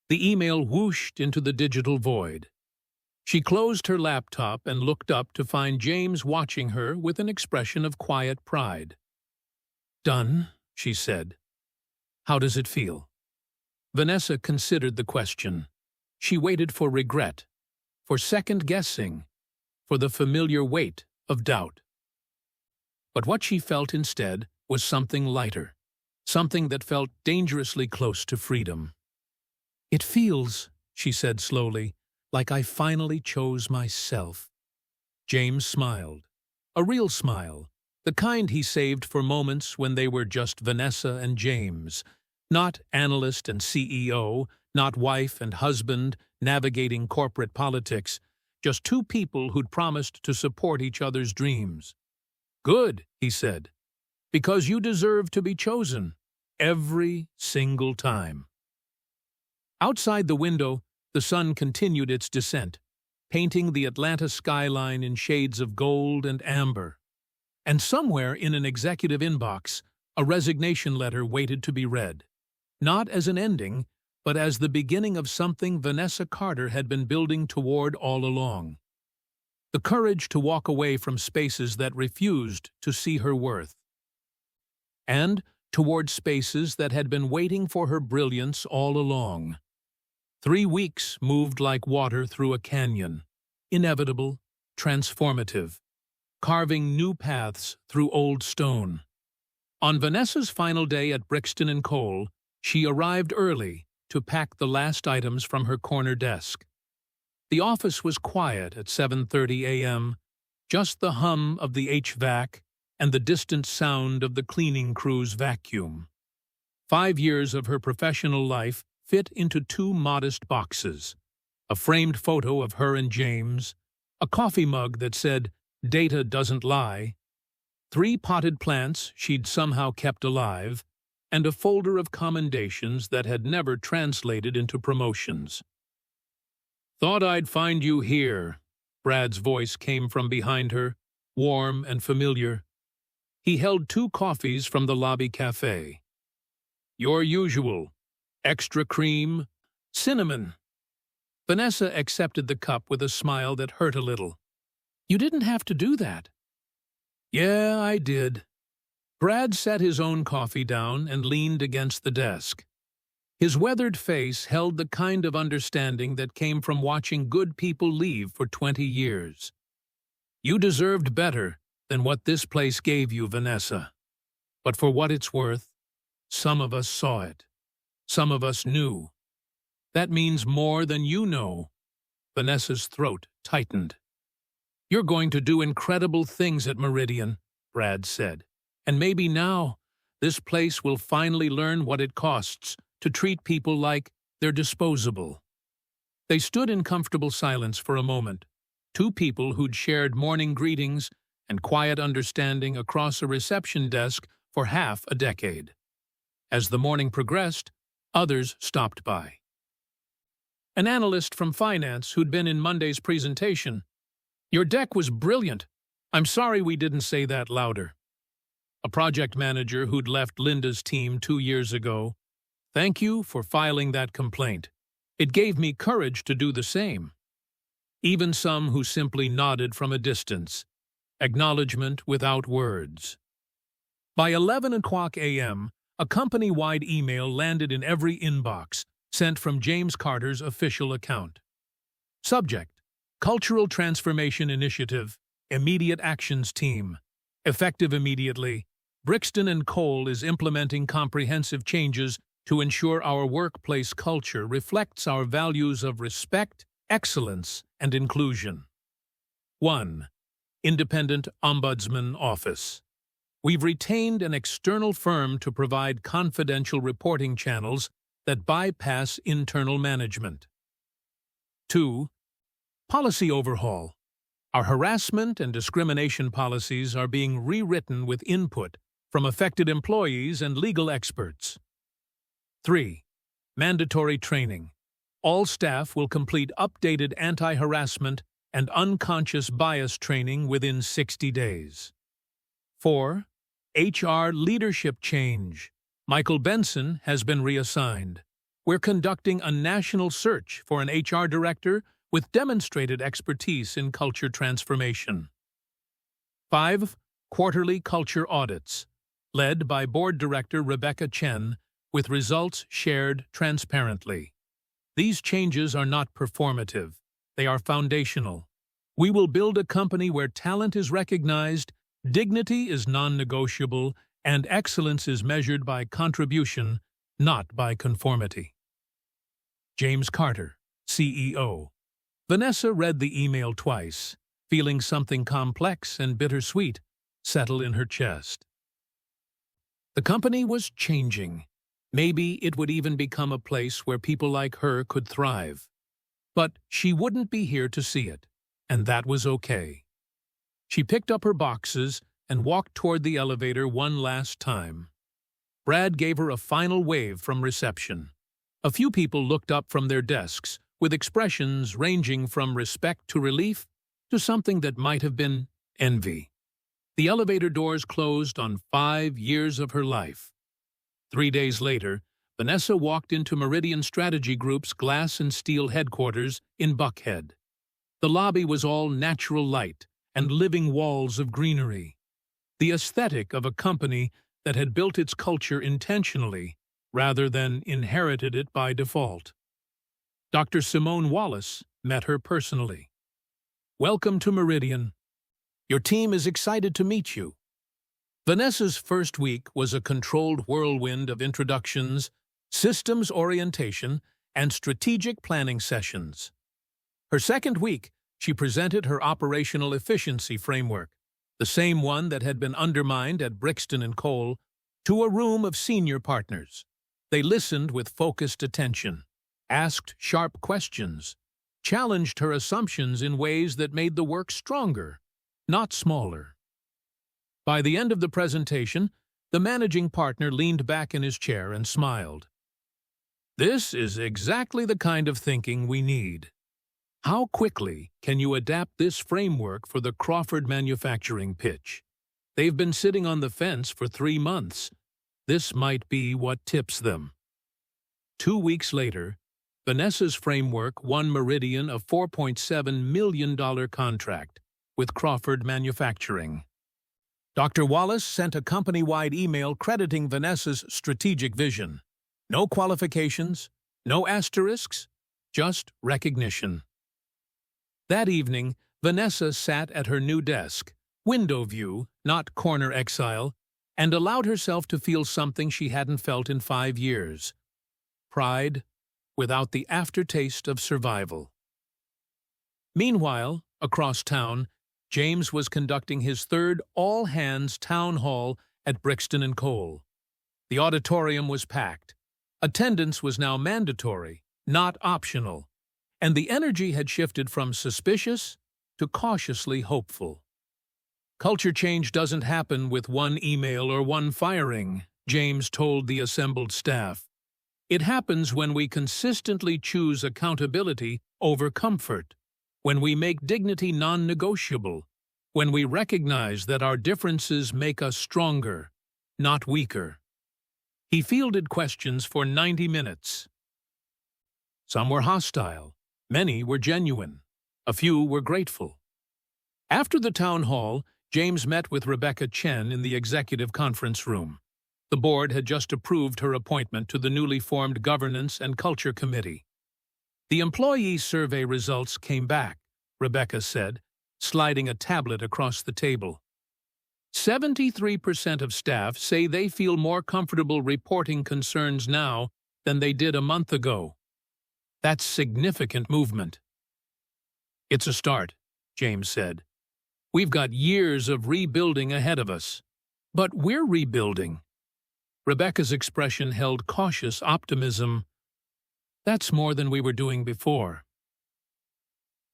The email whooshed into the digital void. She closed her laptop and looked up to find James watching her with an expression of quiet pride. "Done," she said. "How does it feel?" Vanessa considered the question. She waited for regret, for second-guessing, for the familiar weight of doubt. But what she felt instead was something lighter, something that felt dangerously close to freedom. "It feels," she said slowly, "like I finally chose myself." James smiled. A real smile, the kind he saved for moments when they were just Vanessa and James, not analyst and CEO, not wife and husband navigating corporate politics, just two people who'd promised to support each other's dreams. "Good," he said, "because you deserve to be chosen, every single time." Outside the window, the sun continued its descent, painting the Atlanta skyline in shades of gold and amber. And somewhere in an executive inbox, a resignation letter waited to be read. Not as an ending, but as the beginning of something Vanessa Carter had been building toward all along. The courage to walk away from spaces that refused to see her worth. And toward spaces that had been waiting for her brilliance all along. 3 weeks moved like water through a canyon, inevitable, transformative, carving new paths through old stone. On Vanessa's final day at Brixton & Cole, she arrived early to pack the last items from her corner desk. The office was quiet at 7:30 a.m., just the hum of the HVAC and the distant sound of the cleaning crew's vacuum. 5 years of her professional life fit into 2 modest boxes, a framed photo of her and James, a coffee mug that said, "Data doesn't lie," 3 potted plants she'd somehow kept alive, and a folder of commendations that had never translated into promotions. "Thought I'd find you here," Brad's voice came from behind her, warm and familiar. He held 2 coffees from the lobby cafe. "Your usual. Extra cream, cinnamon." Vanessa accepted the cup with a smile that hurt a little. "You didn't have to do that." "Yeah, I did," Brad set his own coffee down and leaned against the desk. His weathered face held the kind of understanding that came from watching good people leave for 20 years. You deserved better than what this place gave you, Vanessa. But for what it's worth, some of us saw it. Some of us knew. That means more than you know. Vanessa's throat tightened. You're going to do incredible things at Meridian, Brad said. And maybe now, this place will finally learn what it costs to treat people like they're disposable. They stood in comfortable silence for a moment, two people who'd shared morning greetings and quiet understanding across a reception desk for half a decade. As the morning progressed, others stopped by. An analyst from finance who'd been in Monday's presentation. Your deck was brilliant. I'm sorry we didn't say that louder. A project manager who'd left Linda's team 2 years ago. Thank you for filing that complaint. It gave me courage to do the same. Even some who simply nodded from a distance. Acknowledgement without words. By 11 o'clock a.m., a company-wide email landed in every inbox, sent from James Carter's official account. Subject: Cultural Transformation Initiative, Immediate Actions Team. Effective immediately, Brixton & Cole is implementing comprehensive changes to ensure our workplace culture reflects our values of respect, excellence, and inclusion. 1. Independent Ombudsman Office. We've retained an external firm to provide confidential reporting channels that bypass internal management. 2. Policy overhaul. Our harassment and discrimination policies are being rewritten with input from affected employees and legal experts. 3. Mandatory training. All staff will complete updated anti-harassment and unconscious bias training within 60 days. 4. HR leadership change. Michael Benson has been reassigned. We're conducting a national search for an HR director with demonstrated expertise in culture transformation. 5. Quarterly culture audits, led by Board Director Rebecca Chen, with results shared transparently. These changes are not performative. They are foundational. We will build a company where talent is recognized, dignity is non-negotiable, and excellence is measured by contribution, not by conformity. James Carter, CEO. Vanessa read the email twice, feeling something complex and bittersweet settle in her chest. The company was changing. Maybe it would even become a place where people like her could thrive. But she wouldn't be here to see it, and that was okay. She picked up her boxes and walked toward the elevator one last time. Brad gave her a final wave from reception. A few people looked up from their desks, with expressions ranging from respect to relief to something that might have been envy. The elevator doors closed on 5 years of her life. 3 days later, Vanessa walked into Meridian Strategy Group's glass and steel headquarters in Buckhead. The lobby was all natural light and living walls of greenery. The aesthetic of a company that had built its culture intentionally rather than inherited it by default. Dr. Simone Wallace met her personally. Welcome to Meridian. Your team is excited to meet you. Vanessa's first week was a controlled whirlwind of introductions, systems orientation, and strategic planning sessions. Her second week, she presented her operational efficiency framework, the same one that had been undermined at Brixton & Cole, to a room of senior partners. They listened with focused attention, asked sharp questions, challenged her assumptions in ways that made the work stronger, not smaller. By the end of the presentation, the managing partner leaned back in his chair and smiled. This is exactly the kind of thinking we need. How quickly can you adapt this framework for the Crawford manufacturing pitch? They've been sitting on the fence for 3 months. This might be what tips them. 2 weeks later, Vanessa's framework won Meridian a $4.7 million contract with Crawford Manufacturing. Dr. Wallace sent a company-wide email crediting Vanessa's strategic vision. No qualifications, no asterisks, just recognition. That evening, Vanessa sat at her new desk, window view, not corner exile, and allowed herself to feel something she hadn't felt in 5 years. Pride, without the aftertaste of survival. Meanwhile, across town, James was conducting his third all-hands town hall at Brixton and Cole. The auditorium was packed. Attendance was now mandatory, not optional, and the energy had shifted from suspicious to cautiously hopeful. Culture change doesn't happen with one email or one firing, James told the assembled staff. It happens when we consistently choose accountability over comfort, when we make dignity non-negotiable, when we recognize that our differences make us stronger, not weaker. He fielded questions for 90 minutes. Some were hostile, many were genuine, a few were grateful. After the town hall, James met with Rebecca Chen in the executive conference room. The board had just approved her appointment to the newly formed Governance and Culture Committee. The employee survey results came back, Rebecca said, sliding a tablet across the table. 73% of staff say they feel more comfortable reporting concerns now than they did a month ago. That's significant movement. It's a start, James said. We've got years of rebuilding ahead of us. But we're rebuilding. Rebecca's expression held cautious optimism. That's more than we were doing before.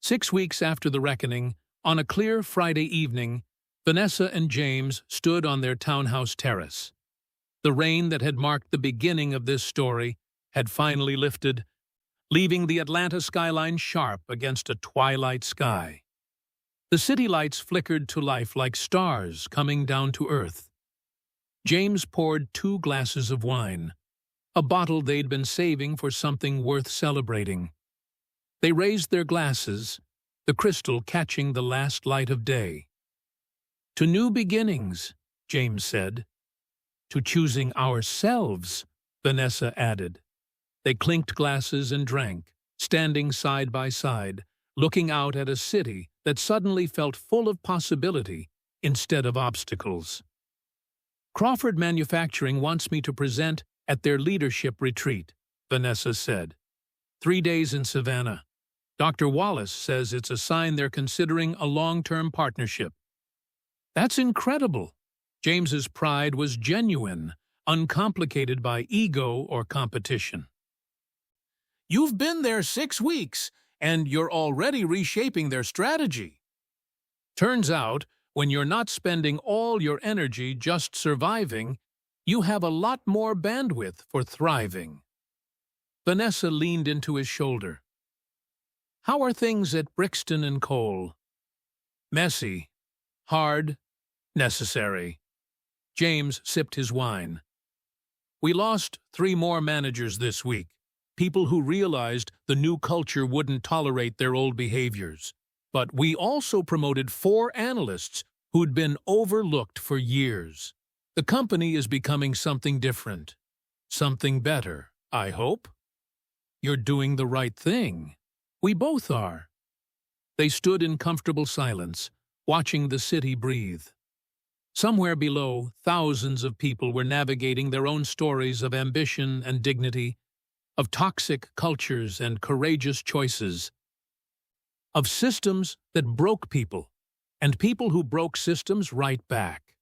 6 weeks after the reckoning, on a clear Friday evening, Vanessa and James stood on their townhouse terrace. The rain that had marked the beginning of this story had finally lifted, leaving the Atlanta skyline sharp against a twilight sky. The city lights flickered to life like stars coming down to earth. James poured 2 glasses of wine, a bottle they'd been saving for something worth celebrating. They raised their glasses, the crystal catching the last light of day. To new beginnings, James said. To choosing ourselves, Vanessa added. They clinked glasses and drank, standing side by side, looking out at a city that suddenly felt full of possibility instead of obstacles. Crawford Manufacturing wants me to present at their leadership retreat, Vanessa said. 3 days in Savannah. Dr. Wallace says it's a sign they're considering a long-term partnership. That's incredible. James's pride was genuine, uncomplicated by ego or competition. You've been there 6 weeks, and you're already reshaping their strategy. Turns out, when you're not spending all your energy just surviving, you have a lot more bandwidth for thriving. Vanessa leaned into his shoulder. How are things at Brixton and Cole? Messy, hard, necessary. James sipped his wine. We lost 3 more managers this week. People who realized the new culture wouldn't tolerate their old behaviors. But we also promoted 4 analysts who'd been overlooked for years. The company is becoming something different. Something better, I hope. You're doing the right thing. We both are. They stood in comfortable silence, watching the city breathe. Somewhere below, thousands of people were navigating their own stories of ambition and dignity, of toxic cultures and courageous choices, of systems that broke people, and people who broke systems right back.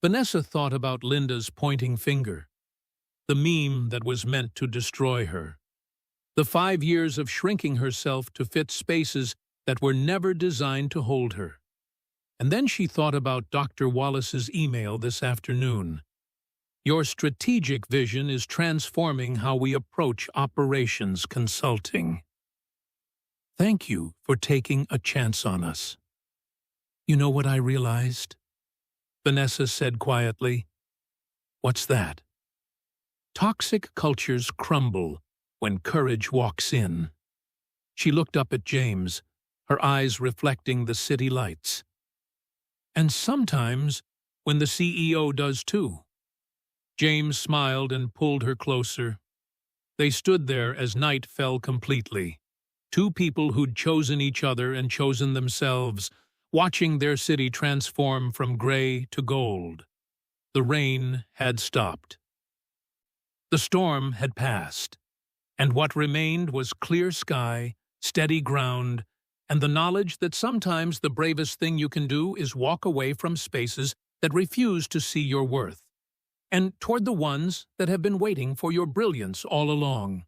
Vanessa thought about Linda's pointing finger, the meme that was meant to destroy her, the 5 years of shrinking herself to fit spaces that were never designed to hold her. And then she thought about Dr. Wallace's email this afternoon. Your strategic vision is transforming how we approach operations consulting. Thank you for taking a chance on us. You know what I realized? Vanessa said quietly. What's that? Toxic cultures crumble when courage walks in. She looked up at James, her eyes reflecting the city lights. And sometimes when the CEO does too. James smiled and pulled her closer. They stood there as night fell completely. Two people who'd chosen each other and chosen themselves, watching their city transform from gray to gold. The rain had stopped. The storm had passed, and what remained was clear sky, steady ground, and the knowledge that sometimes the bravest thing you can do is walk away from spaces that refuse to see your worth, and toward the ones that have been waiting for your brilliance all along.